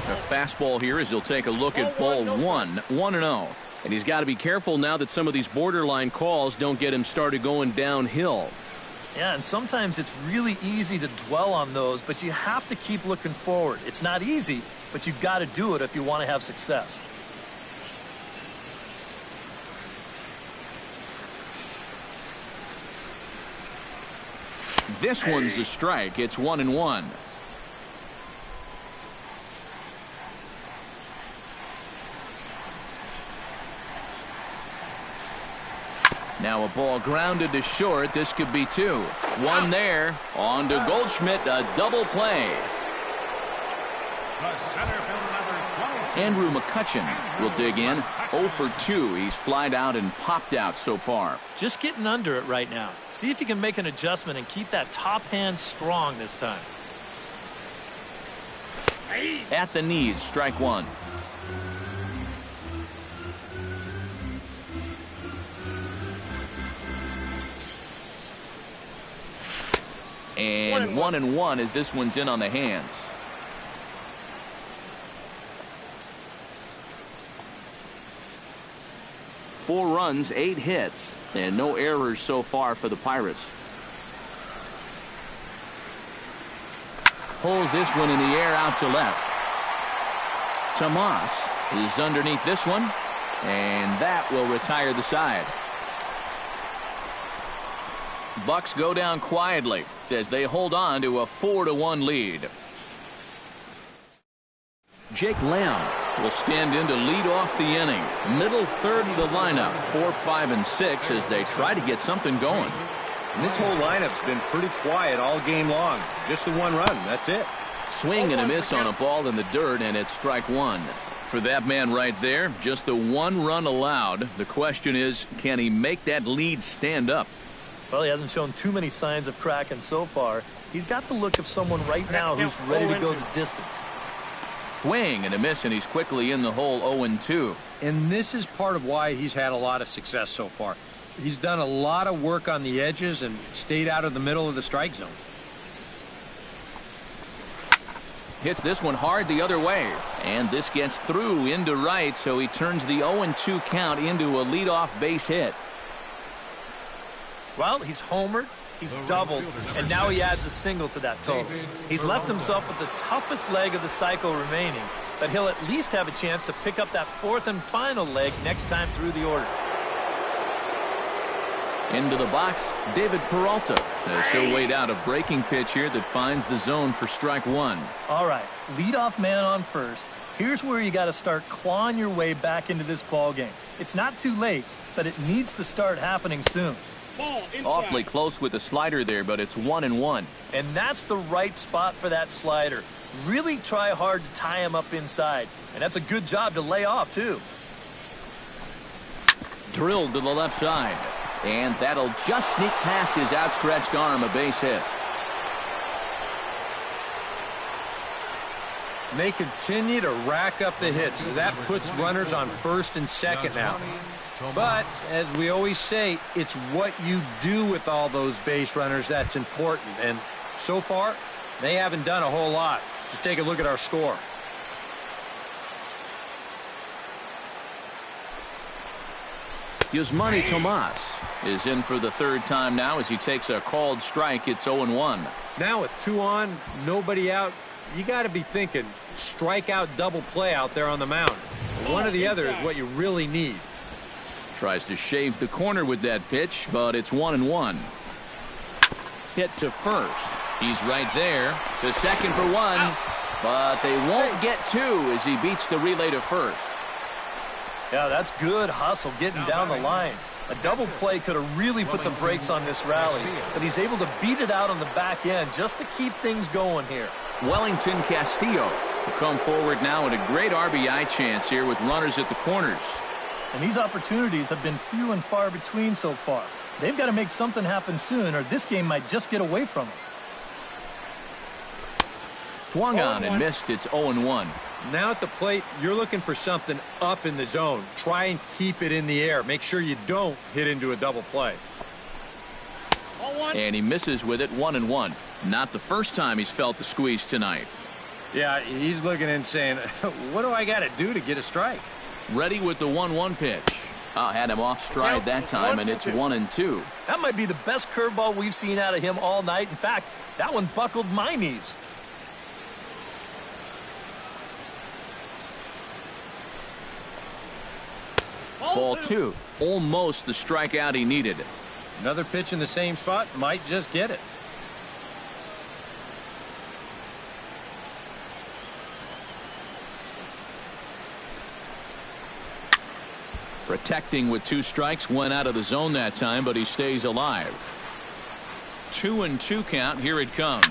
A fastball here as he'll take a look at ball 1-0. And he's got to be careful now that some of these borderline calls don't get him started going downhill. Yeah, and sometimes it's really easy to dwell on those, but you have to keep looking forward. It's not easy, but you've got to do it if you want to have success. This one's a strike. It's 1-1. Now a ball grounded to short. This could be two. One there. On to Goldschmidt. A double play. The center fielder, number 22. Andrew McCutcheon will dig in. 0 for 2. He's flied out and popped out so far. Just getting under it right now. See if you can make an adjustment and keep that top hand strong this time. At the knees, strike one. And 1-1 as this one's in on the hands. Four runs, 8 hits, and no errors so far for the Pirates. Pulls this one in the air out to left. Tomas is underneath this one, and that will retire the side. Bucks go down quietly as they hold on to a 4-1 lead. Jake Lamb will stand in to lead off the inning. Middle third of the lineup, 4, 5, and 6 as they try to get something going. And this whole lineup's been pretty quiet all game long. Just the one run, that's it. Swing and a miss on a ball in the dirt, and it's strike one. For that man right there, just the one run allowed. The question is, can he make that lead stand up? Well, he hasn't shown too many signs of cracking so far. He's got the look of someone right now who's ready to go the distance. Swing and a miss, and he's quickly in the hole 0-2. And this is part of why he's had a lot of success so far. He's done a lot of work on the edges and stayed out of the middle of the strike zone. Hits this one hard the other way. And this gets through into right, so he turns the 0-2 count into a leadoff base hit. Well, he's homered, he's doubled, and now he adds a single to that total. He's left himself with the toughest leg of the cycle remaining, but he'll at least have a chance to pick up that fourth and final leg next time through the order. Into the box, David Peralta. He'll wait out a breaking pitch here that finds the zone for strike one. All right, leadoff man on first. Here's where you got to start clawing your way back into this ball game. It's not too late, but it needs to start happening soon. Awfully close with the slider there, but it's 1-1. And that's the right spot for that slider. Really try hard to tie him up inside. And that's a good job to lay off, too. Drilled to the left side. And that'll just sneak past his outstretched arm, a base hit. They continue to rack up the hits. That puts runners on first and second now. But, as we always say, it's what you do with all those base runners that's important. And so far, they haven't done a whole lot. Just take a look at our score. Yusmani Tomas is in for the third time now as he takes a called strike. It's 0-1. Now with 2 on, nobody out, you got to be thinking strikeout double play out there on the mound. One or the other is what you really need. Tries to shave the corner with that pitch, but it's 1-1. Hit to first. He's right there. To second for one. But they won't get two as he beats the relay to first. Yeah, that's good hustle getting down the line. A double play could have really put the brakes on this rally, but he's able to beat it out on the back end just to keep things going here. Wellington Castillo will come forward now in a great RBI chance here with runners at the corners. And these opportunities have been few and far between so far. They've got to make something happen soon, or this game might just get away from them. Swung on and missed. It's 0-1. Now at the plate, you're looking for something up in the zone. Try and keep it in the air. Make sure you don't hit into a double play. And he misses with it, 1-1. Not the first time he's felt the squeeze tonight. Yeah, he's looking and saying, what do I got to do to get a strike? Ready with the 1-1 pitch. Had him off stride that time, and it's 1-2. That might be the best curveball we've seen out of him all night. In fact, that one buckled my knees. Ball 2. Almost the strikeout he needed. Another pitch in the same spot might just get it. Protecting with 2 strikes, went out of the zone that time, but he stays alive. 2-2 count. Here it comes.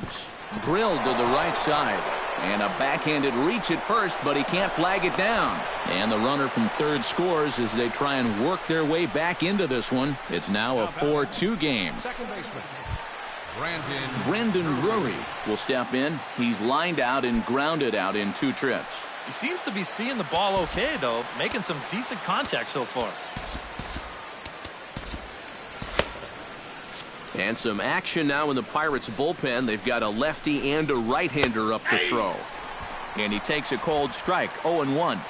Drilled to the right side. And a backhanded reach at first, but he can't flag it down. And the runner from third scores as they try and work their way back into this one. It's now a 4-2 game. Second baseman, Brendan Drury will step in. He's lined out and grounded out in 2 trips. He seems to be seeing the ball okay, though, making some decent contact so far. And some action now in the Pirates bullpen. They've got a lefty and a right-hander up to throw. And he takes a cold strike, 0-1.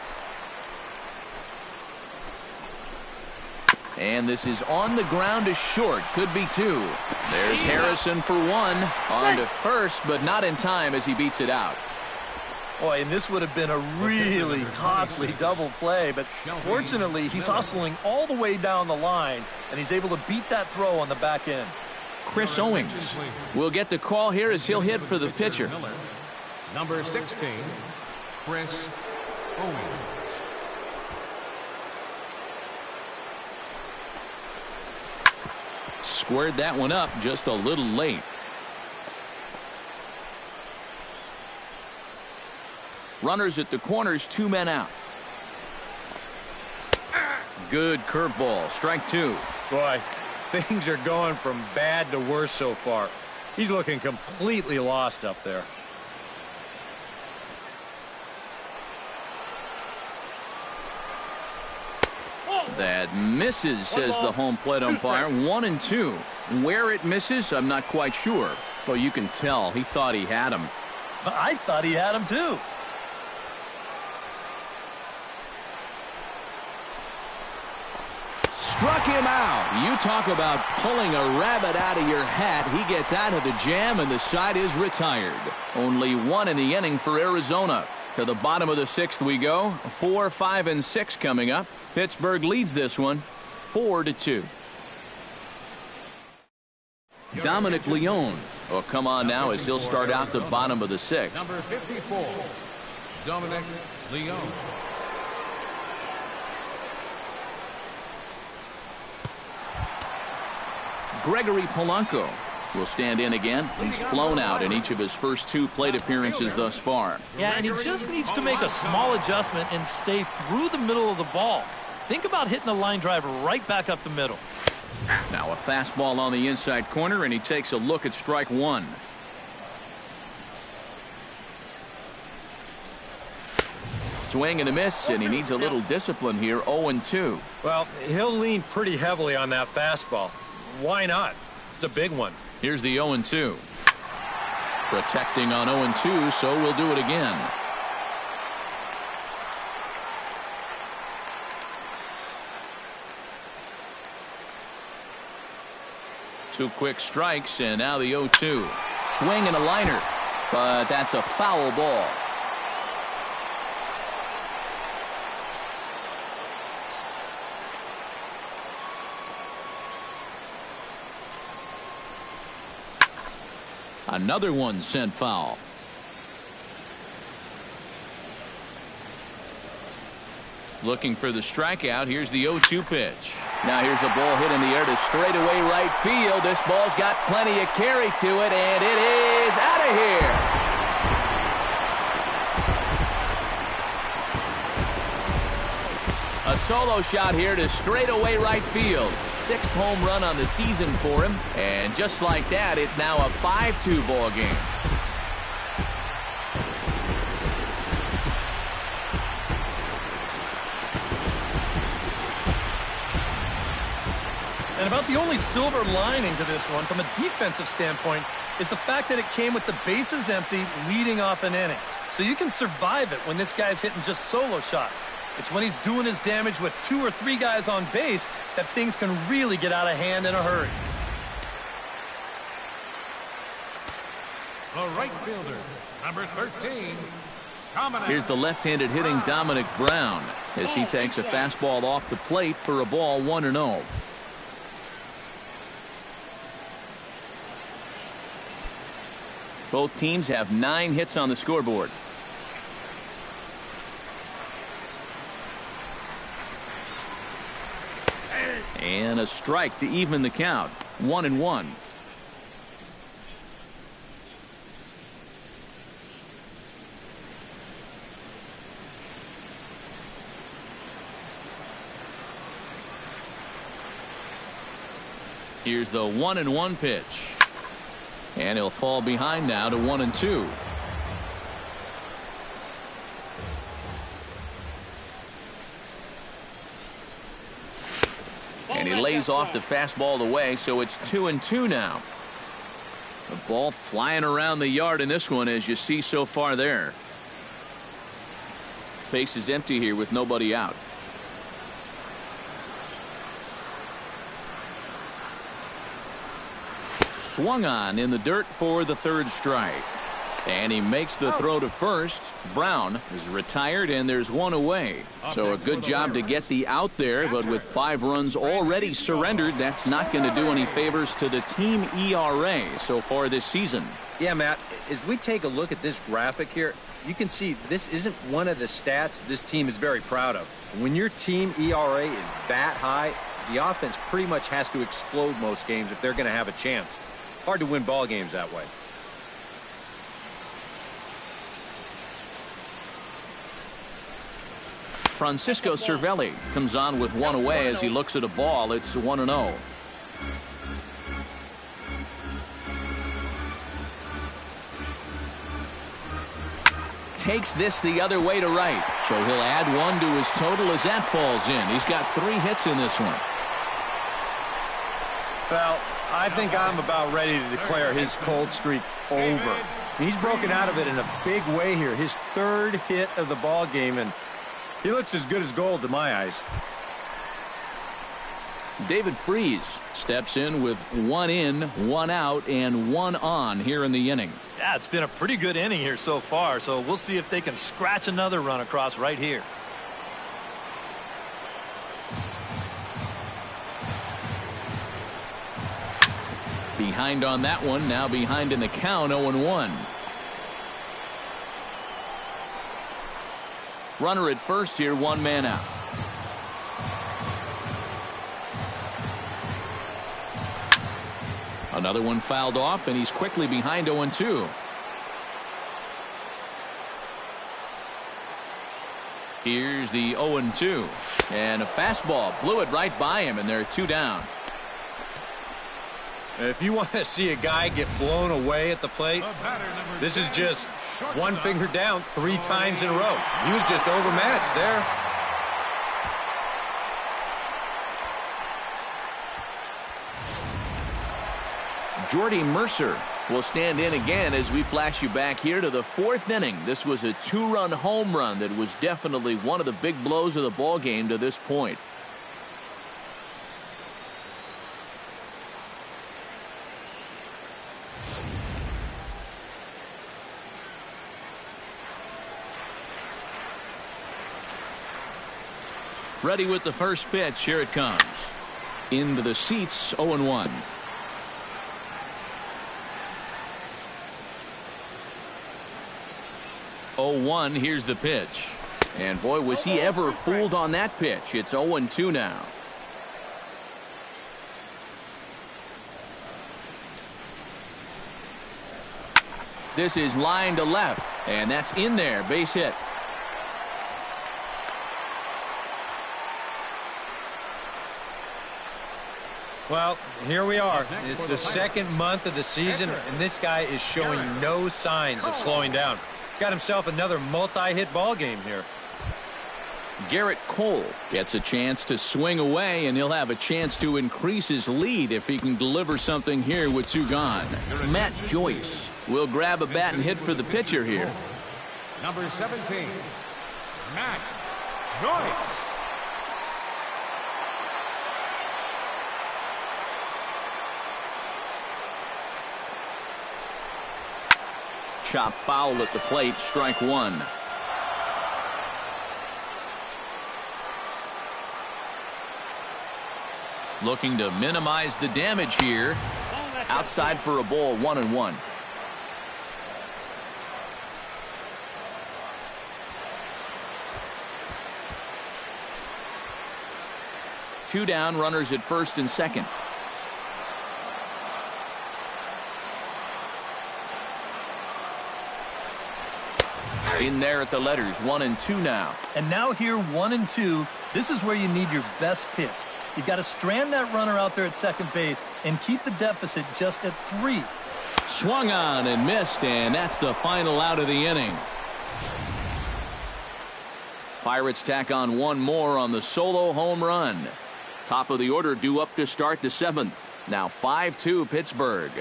And this is on the ground to short. Could be 2. There's Harrison for 1. On to first, but not in time as he beats it out. Boy, and this would have been a really costly double play, but fortunately, he's hustling all the way down the line, and he's able to beat that throw on the back end. Chris Owings will get the call here as he'll hit for the pitcher. number 16, Chris Owings. Squared that one up just a little late. Runners at the corners, 2 men out. Good curveball, strike 2. Boy, things are going from bad to worse so far. He's looking completely lost up there. That misses, says the home plate umpire. 1-2. Where it misses, I'm not quite sure. But you can tell he thought he had him. I thought he had him, too. Struck him out. You talk about pulling a rabbit out of your hat. He gets out of the jam, and the side is retired. Only 1 in the inning for Arizona. To the bottom of the 6th we go. 4, 5, and 6 coming up. Pittsburgh leads this one 4-2. Dominic Leone will come on now as he'll start out the bottom of the 6th. Number 54, Dominic Leone. Gregory Polanco will stand in again. He's flown out in each of his first 2 plate appearances thus far. Yeah, and he just needs to make a small adjustment and stay through the middle of the ball. Think about hitting a line drive right back up the middle. Now a fastball on the inside corner, and he takes a look at strike 1. Swing and a miss, and he needs a little discipline here. 0-2. Well, he'll lean pretty heavily on that fastball. Why not? It's a big one. Here's the 0-2. Protecting on 0-2, so we'll do it again. Two quick strikes, and now the 0-2. Swing and a liner, but that's a foul ball. Another one sent foul. Looking for the strikeout. Here's the 0-2 pitch. Now here's a ball hit in the air to straightaway right field. This ball's got plenty of carry to it, and it is out of here. A solo shot here to straightaway right field. 6th home run on the season for him, and just like that, it's now a 5-2 ball game. And about the only silver lining to this one from a defensive standpoint is the fact that it came with the bases empty leading off an inning. So you can survive it when this guy's hitting just solo shots. It's when he's doing his damage with 2 or 3 guys on base that things can really get out of hand in a hurry. The right fielder, number 13. Here's the left-handed hitting Dominic Brown as he takes a fastball off the plate for a ball 1-0. Both teams have 9 hits on the scoreboard. And a strike to even the count. 1-1. Here's the 1-1 pitch. And he'll fall behind now to 1-2. And he lays off the fastball away, so it's 2-2 now. The ball flying around the yard in this one, as you see so far there. Base is empty here with nobody out. Swung on in the dirt for the 3rd strike. And he makes the throw to first. Brown is retired, and there's 1 away. So a good job to get the out there, but with 5 runs already surrendered, that's not going to do any favors to the team ERA so far this season. Yeah, Matt, as we take a look at this graphic here, you can see this isn't one of the stats this team is very proud of. When your team ERA is that high, the offense pretty much has to explode most games if they're going to have a chance. Hard to win ball games that way. Francisco Cervelli comes on with 1 away as he looks at a ball. It's 1-0. Takes this the other way to right. So he'll add 1 to his total as that falls in. He's got 3 hits in this one. Well, I think I'm about ready to declare his cold streak over. He's broken out of it in a big way here. His 3rd hit of the ball game, and he looks as good as gold to my eyes. David Freese steps in with 1 in, 1 out, and 1 on here in the inning. Yeah, it's been a pretty good inning here so far, so we'll see if they can scratch another run across right here. Behind on that one, now behind in the count, 0-1. Runner at first here, 1 man out. Another one fouled off, and he's quickly behind 0-2. Here's the 0-2. And a fastball blew it right by him, and there are 2 down. If you want to see a guy get blown away at the plate, this is just 1 finger down 3 times in a row. He was just overmatched there. Jordy Mercer will stand in again as we flash you back here to the 4th inning. This was a 2-run home run that was definitely one of the big blows of the ball game to this point. Ready with the first pitch. Here it comes. Into the seats, 0-1. 0-1, here's the pitch. And boy, was he ever fooled on that pitch. It's 0-2 now. This is line to left, and that's in there, base hit. Well, here we are. It's the second month of the season, and this guy is showing no signs of slowing down. Got himself another multi-hit ball game here. Garrett Cole gets a chance to swing away, and he'll have a chance to increase his lead if he can deliver something here with two gone. Matt Joyce will grab a bat and hit for the pitcher here. Number 17, Matt Joyce. Chop foul at the plate, strike one. Looking to minimize the damage here. Outside for a ball, 1-1. Two down, runners at first and second. In there at the letters, 1-2 now. And now here, 1-2. This is where you need your best pitch. You've got to strand that runner out there at second base and keep the deficit just at 3. Swung on and missed, and that's the final out of the inning. Pirates tack on one more on the solo home run. Top of the order due up to start the 7th. Now 5-2 Pittsburgh.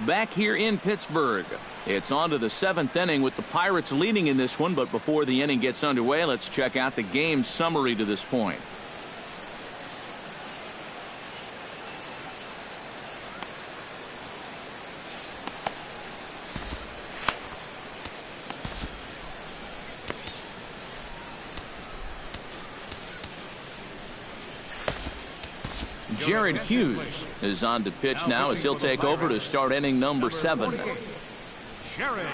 Back here in Pittsburgh, it's on to the 7th inning with the Pirates leading in this one. But before the inning gets underway, let's check out the game summary to this point. Jared Hughes is on to pitch now as he'll take over to start inning number 7. Jared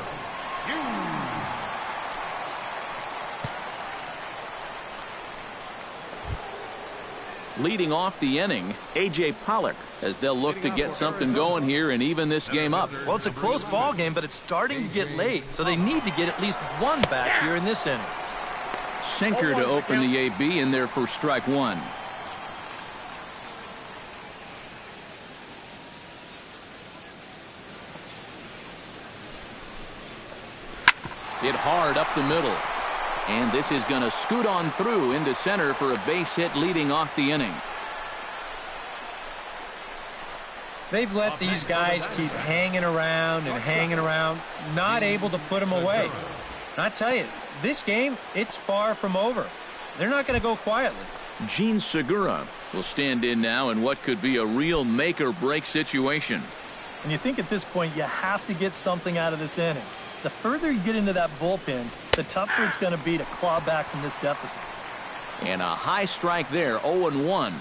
Hughes. Leading off the inning, A.J. Pollock, as they'll look to get something going here and even this game up. Well, it's a close ball game, but it's starting to get late, so they need to get at least one back here in this inning. Sinker to open the AB in there for strike one. Hit hard up the middle. And this is going to scoot on through into center for a base hit leading off the inning. They've let these guys keep hanging around and hanging around, not able to put them away. And I tell you, this game, it's far from over. They're not going to go quietly. Gene Segura will stand in now in what could be a real make-or-break situation. And you think at this point you have to get something out of this inning. The further you get into that bullpen, the tougher it's going to be to claw back from this deficit. And a high strike there, 0-1.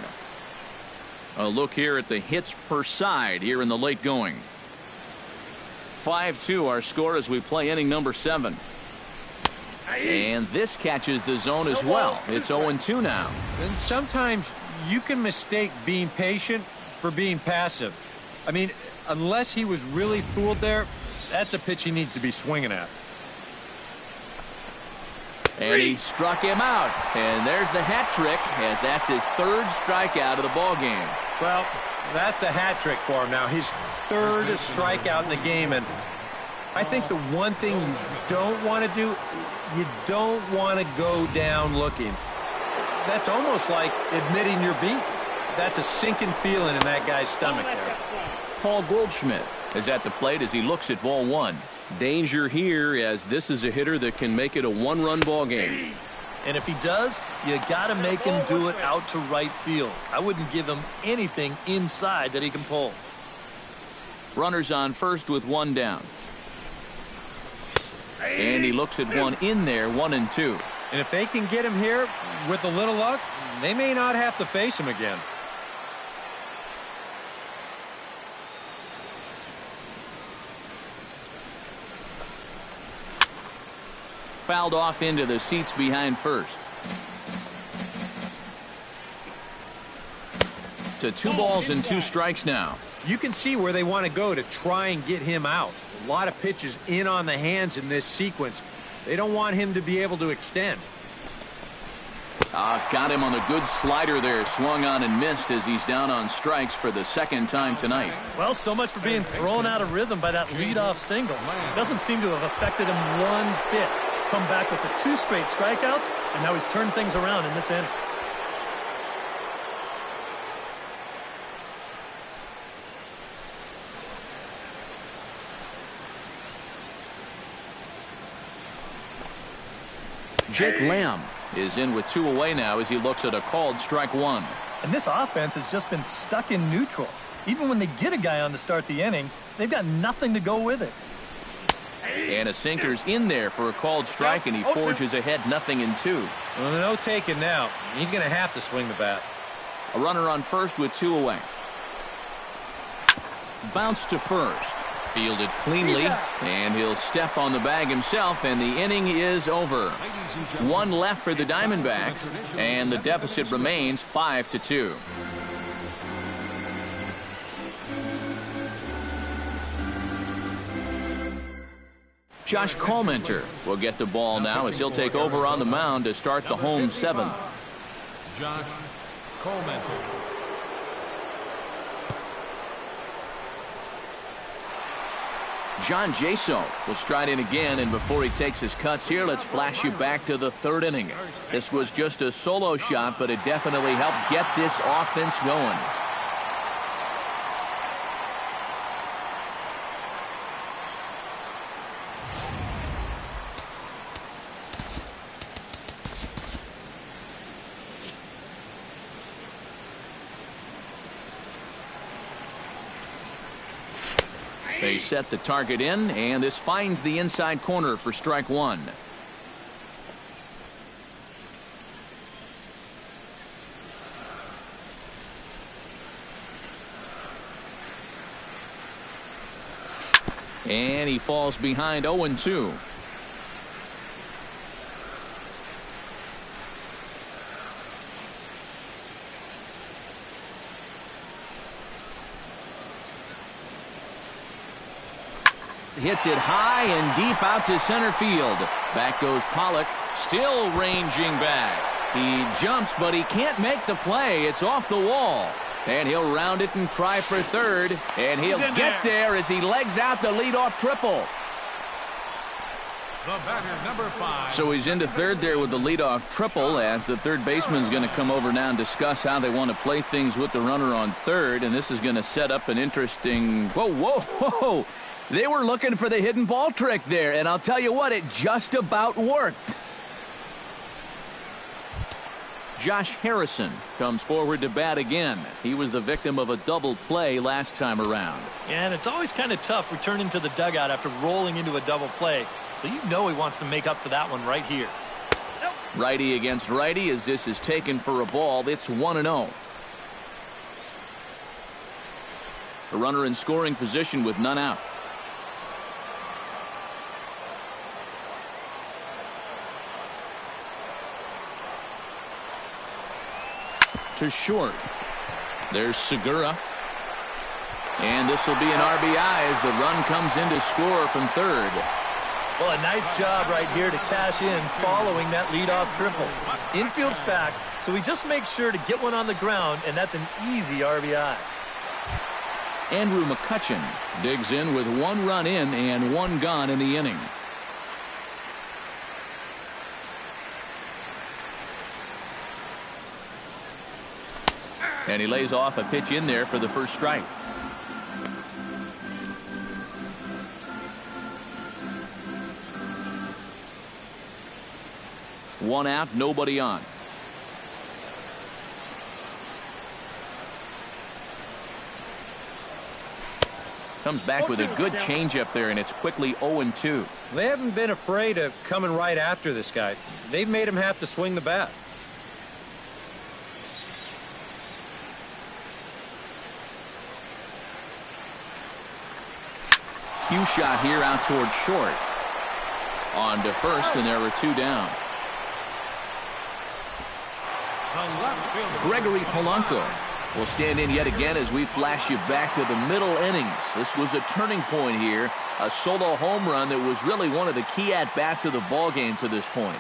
A look here at the hits per side here in the late going. 5-2 our score as we play inning number 7. And this catches the zone as well. It's 0-2 now. And sometimes you can mistake being patient for being passive. I mean, unless he was really fooled there, that's a pitch he needs to be swinging at. And he struck him out. And there's the hat trick, as that's his 3rd strikeout of the ball game. Well, that's a hat trick for him now. His 3rd strikeout in the game. And I think the one thing you don't want to do, you don't want to go down looking. That's almost like admitting you're beat. That's a sinking feeling in that guy's stomach there. Paul Goldschmidt is at the plate as he looks at ball 1. Danger here, as this is a hitter that can make it a 1-run ball game. And if he does, you got to make him do it out to right field. I wouldn't give him anything inside that he can pull. Runners on first with 1 down. And he looks at one in there, 1-2. And if they can get him here with a little luck, they may not have to face him again. fouled off into the seats behind first. To 2 balls and 2 strikes now. You can see where they want to go to try and get him out. A lot of pitches in on the hands in this sequence. They don't want him to be able to extend. Got him on the good slider there. Swung on and missed as he's down on strikes for the 2nd time tonight. Well, so much for being thrown out of rhythm by that leadoff single. Doesn't seem to have affected him one bit. Come back with the 2 straight strikeouts, and now he's turned things around in this inning. Jake Lamb is in with 2 away now as he looks at a called strike 1. And this offense has just been stuck in neutral. Even when they get a guy on to start the inning, they've got nothing to go with it. And a sinker's in there for a called strike, and he forges ahead 0-2. Well, no taking now. He's going to have to swing the bat. A runner on first with 2 away. Bounce to first. Fielded cleanly, and he'll step on the bag himself, and the inning is over. 1 left for the Diamondbacks, and the deficit remains 5-2. Josh Colmenter will get the ball now as he'll take over on the mound to start the home 7th. Josh Colmenter. John Jaso will stride in again, and before he takes his cuts here, let's flash you back to the 3rd inning. This was just a solo shot, but it definitely helped get this offense going. They set the target in, and this finds the inside corner for strike 1. And he falls behind 0-2. Hits it high and deep out to center field. Back goes Pollock, still ranging back. He jumps, but he can't make the play. It's off the wall. And he'll round it and try for 3rd. And he'll get there as he legs out the leadoff triple. The batter, number 5. So he's into 3rd there with the leadoff triple, as the 3rd baseman's going to come over now and discuss how they want to play things with the runner on 3rd. And this is going to set up an interesting... Whoa. They were looking for the hidden ball trick there, and I'll tell you what, it just about worked. Josh Harrison comes forward to bat again. He was the victim of a double play last time around. Yeah, and it's always kind of tough returning to the dugout after rolling into a double play, so you know he wants to make up for that one right here. Righty against righty as this is taken for a ball. It's 1-0. A runner in scoring position with none out. To short. There's Segura. And this will be an RBI as the run comes in to score from 3rd. Well, a nice job right here to cash in following that leadoff triple. Infield's back, so he just makes sure to get one on the ground, and that's an easy RBI. Andrew McCutchen digs in with 1 run in and 1 gone in the inning. And he lays off a pitch in there for the first strike. One out, nobody on. Comes back with a good changeup there, and it's quickly 0-2. They haven't been afraid of coming right after this guy. They've made him have to swing the bat. Cue shot here out toward short. On to first, and there are 2 down. Gregory Polanco will stand in yet again as we flash you back to the middle innings. This was a turning point here. A solo home run that was really one of the key at-bats of the ball game to this point.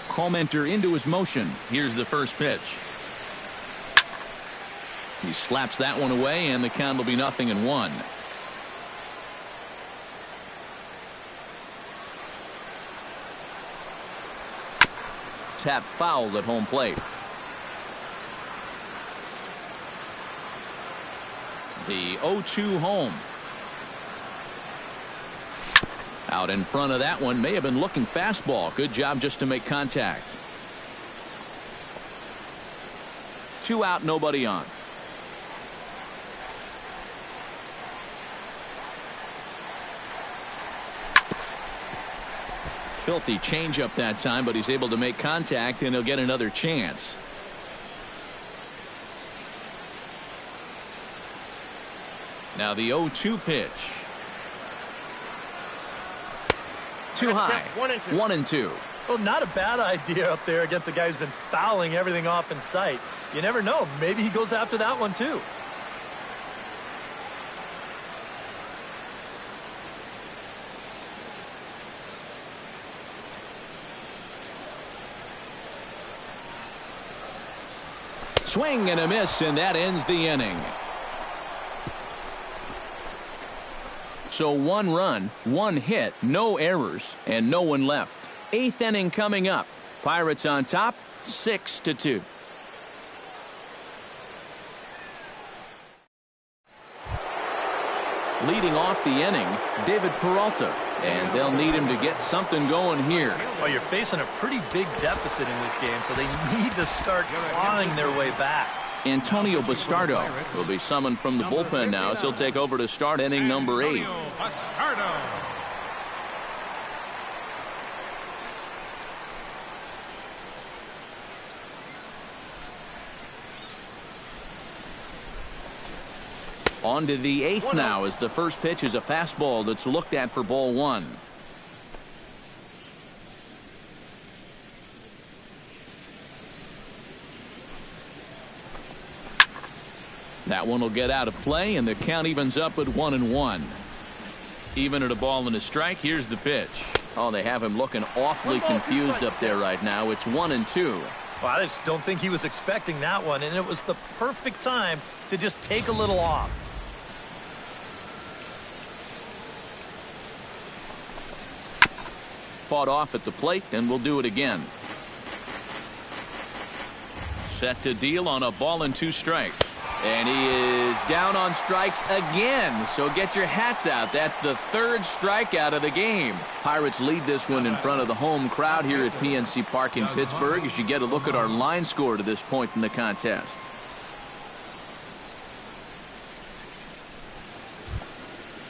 Commenter into his motion. Here's the first pitch. He slaps that one away, and the count will be 0-1. Tap fouled at home plate. The 0-2 home. Out in front of that one, may have been looking fastball. Good job just to make contact. 2 out, nobody on. Filthy changeup that time, but he's able to make contact, and he'll get another chance. Now the 0-2 pitch. Too high. 1-2. Well, not a bad idea up there against a guy who's been fouling everything off in sight. You never know. Maybe he goes after that one, too. Swing and a miss, and that ends the inning. So 1 run, 1 hit, no errors, and no one left. 8th inning coming up. Pirates on top, 6-2. Leading off the inning, David Peralta, and they'll need him to get something going here. Well, you're facing a pretty big deficit in this game, so they need to start clawing their way back. Antonio Bastardo will be summoned from the bullpen now, as he'll take over to start inning number 8. On to the 8th now, as the first pitch is a fastball that's looked at for ball 1. That one will get out of play, and the count evens up at 1-1. Even at a ball and a strike, here's the pitch. Oh, they have him looking awfully confused up there right now. It's 1-2. Well, I just don't think he was expecting that one, and it was the perfect time to just take a little off. Fought off at the plate, and we'll do it again. Set to deal on a ball and 2 strikes. And he is down on strikes again. So get your hats out. That's the 3rd strikeout of the game. Pirates lead this one in front of the home crowd here at PNC Park in Pittsburgh, as you get a look at our line score to this point in the contest.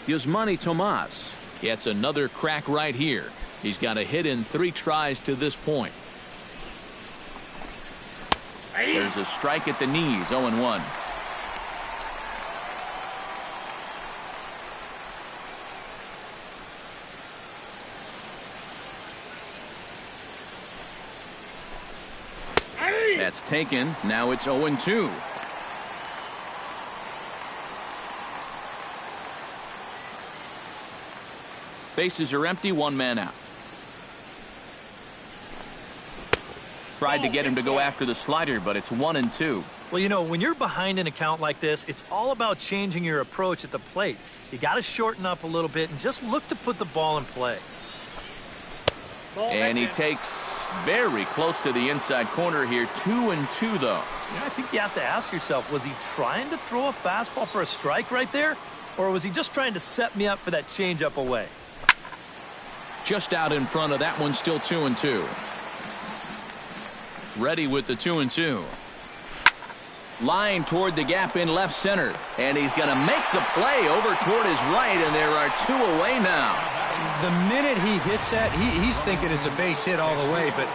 Yasmani Tomas gets another crack right here. He's got a hit in 3 tries to this point. There's a strike at the knees, 0-1. That's taken. Now it's 0-2. Bases are empty, 1 man out. Tried to get him to go after the slider, but it's 1-2. Well, you know, when you're behind an account like this, it's all about changing your approach at the plate. You got to shorten up a little bit and just look to put the ball in play. And he takes very close to the inside corner here. 2-2, though. Yeah, I think you have to ask yourself, was he trying to throw a fastball for a strike right there? Or was he just trying to set me up for that changeup away? Just out in front of that one, still 2-2. Ready with the 2-2. Line toward the gap in left center. And he's going to make the play over toward his right, and there are 2 away now. The minute he hits that, he's thinking it's a base hit all the way, but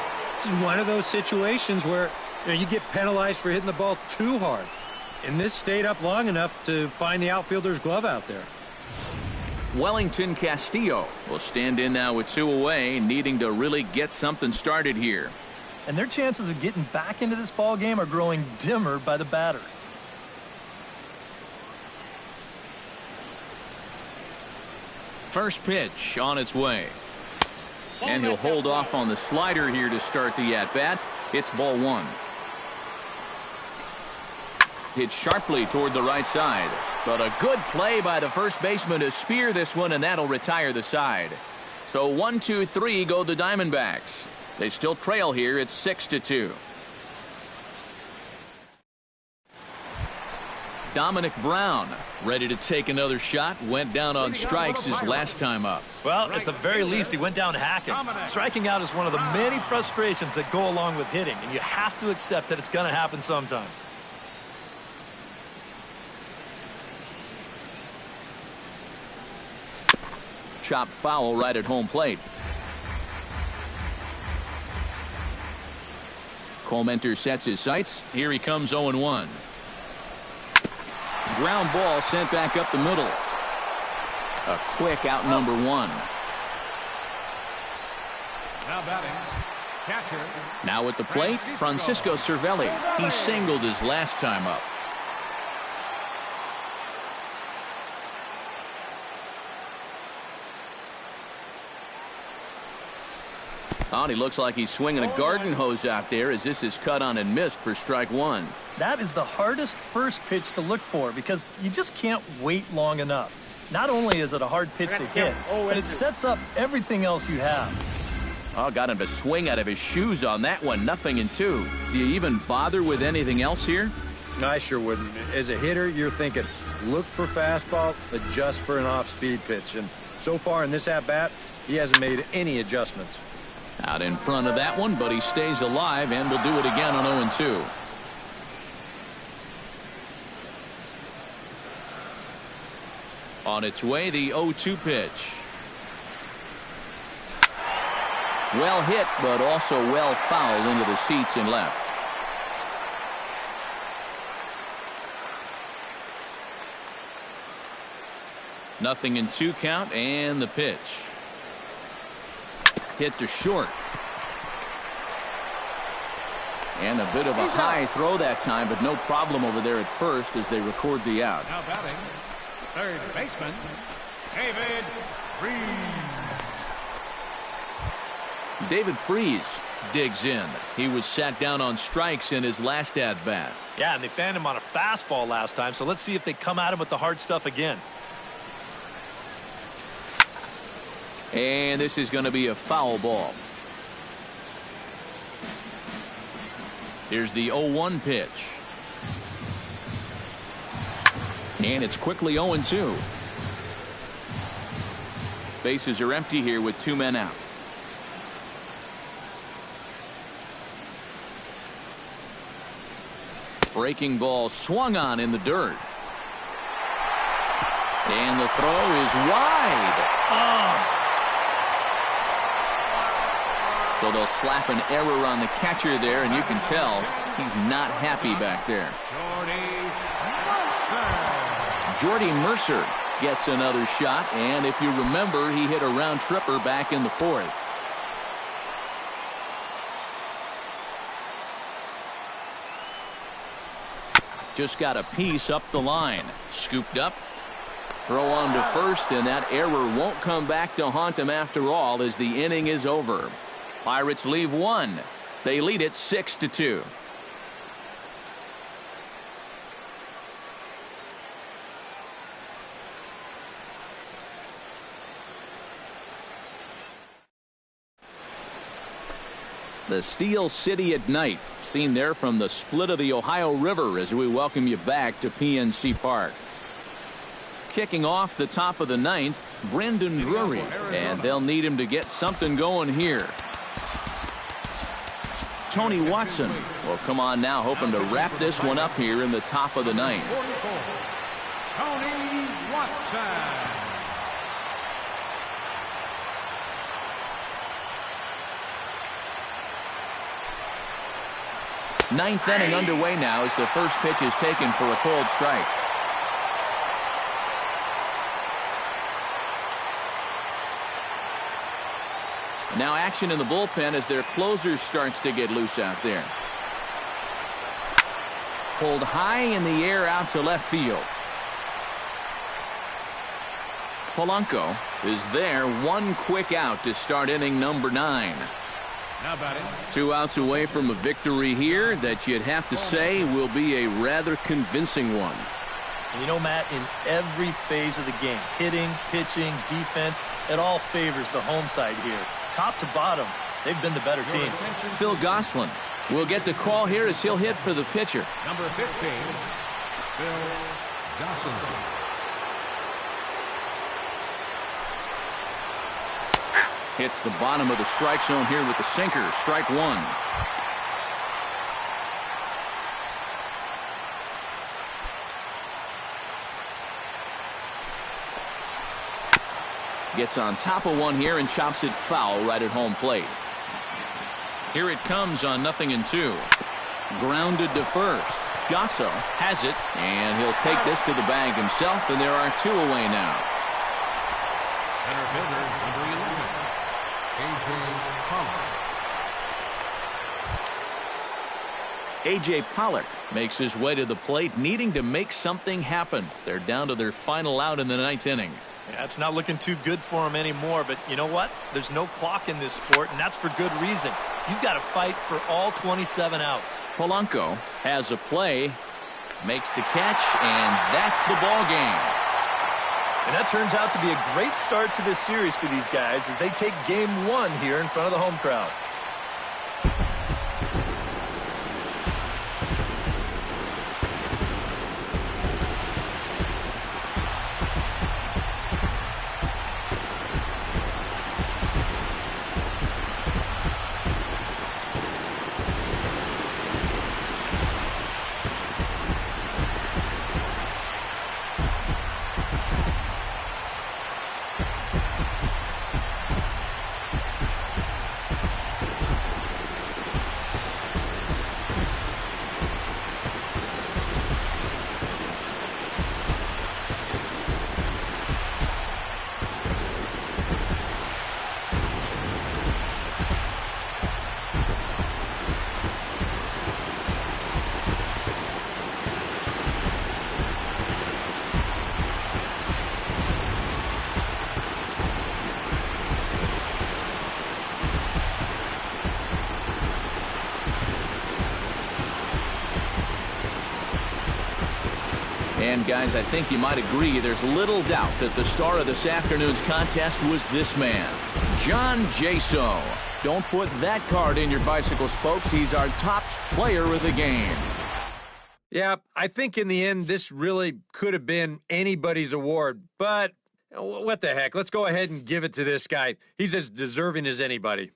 this is one of those situations where You get penalized for hitting the ball too hard. And this stayed up long enough to find the outfielder's glove out there. Wellington Castillo will stand in now with 2 away, needing to really get something started here. And their chances of getting back into this ball game are growing dimmer by the batter. First pitch on its way. And he'll hold off on the slider here to start the at-bat. It's ball 1. Hit sharply toward the right side. But a good play by the first baseman to spear this one, and that'll retire the side. So 1-2-3 go the Diamondbacks. They still trail here. It's 6-2. Dominic Brown ready to take another shot. Went down on strikes his last time up. Well, at the very least, he went down hacking. Striking out is one of the many frustrations that go along with hitting, and you have to accept that it's going to happen sometimes. Chop foul right at home plate. Comenter sets his sights. Here he comes 0-1. Ground ball sent back up the middle. A quick out number 1. Now batting, catcher. Now at the plate, Francisco Cervelli. He singled his last time up. Oh, he looks like he's swinging a garden hose out there as this is cut on and missed for strike 1. That is the hardest first pitch to look for because you just can't wait long enough. Not only is it a hard pitch to hit, but it sets up everything else you have. Oh, got him to swing out of his shoes on that one. 0-2. Do you even bother with anything else here? I sure wouldn't. As a hitter, you're thinking, look for fastball, adjust for an off-speed pitch. And so far in this at-bat, he hasn't made any adjustments. Out in front of that one, but he stays alive and will do it again on 0-2. On its way, the 0-2 pitch. Well hit, but also well fouled into the seats and left. Nothing in 2 count, and the pitch. Hit to short. And a bit of a high throw that time, but no problem over there at first as they record the out. Now batting, third baseman, David Freese. David Freese digs in. He was sat down on strikes in his last at-bat. Yeah, and they fanned him on a fastball last time, so let's see if they come at him with the hard stuff again. And this is going to be a foul ball. Here's the 0-1 pitch. And it's quickly 0-2. Bases are empty here with 2 men out. Breaking ball swung on in the dirt. And the throw is wide. Oh. So they'll slap an error on the catcher there, and you can tell he's not happy back there. Jordy Mercer gets another shot, and if you remember, he hit a round tripper back in the 4th. Just got a piece up the line. Scooped up. Throw on to first, and that error won't come back to haunt him after all as the inning is over. Pirates leave 1. They lead it 6-2. The Steel City at night, seen there from the split of the Ohio River as we welcome you back to PNC Park. Kicking off the top of the 9th, Brendan Drury, and they'll need him to get something going here. Tony Watson will come on now, hoping to wrap this one up here in the top of the 9th. Tony Watson. Ninth inning underway now as the first pitch is taken for a cold strike. Now action in the bullpen as their closer starts to get loose out there. Pulled high in the air out to left field. Polanco is there, one quick out to start inning number 9. Now batting. 2 outs away from a victory here that you'd have to say will be a rather convincing one. And you know, Matt, in every phase of the game, hitting, pitching, defense, it all favors the home side here. Top to bottom, they've been the better team. Phil Gosselin will get the call here as he'll hit for the pitcher. Number 15, Phil Gosselin. Hits the bottom of the strike zone here with the sinker. Strike 1. Gets on top of one here and chops it foul right at home plate. Here it comes on 0-2. Grounded to first. Josso has it, and he'll take this to the bag himself, and there are 2 away now. Center fielder, number 11, A.J. Pollock makes his way to the plate, needing to make something happen. They're down to their final out in the 9th inning. Yeah, it's not looking too good for him anymore, but you know what? There's no clock in this sport, and that's for good reason. You've got to fight for all 27 outs. Polanco has a play, makes the catch, and that's the ball game. And that turns out to be a great start to this series for these guys as they take game 1 here in front of the home crowd. And guys, I think you might agree there's little doubt that the star of this afternoon's contest was this man, John Jaso. Don't put that card in your bicycle spokes. He's our top player of the game. Yeah, I think in the end this really could have been anybody's award, but what the heck? Let's go ahead and give it to this guy. He's as deserving as anybody.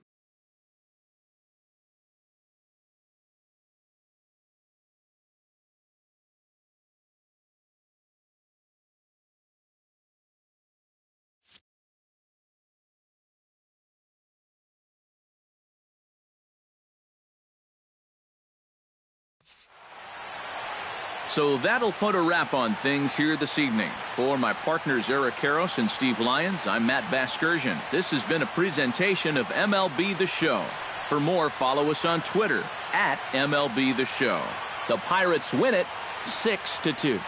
So that'll put a wrap on things here this evening. For my partners Eric Karros and Steve Lyons, I'm Matt Vasgersian. This has been a presentation of MLB The Show. For more, follow us on Twitter at MLB The Show. The Pirates win it 6-2.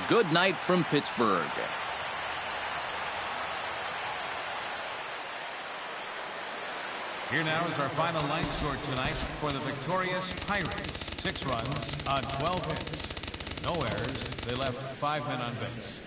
Good night from Pittsburgh. Here now is our final line score tonight for the victorious Pirates. 6 runs on 12 hits. No errors. They left 5 men on base.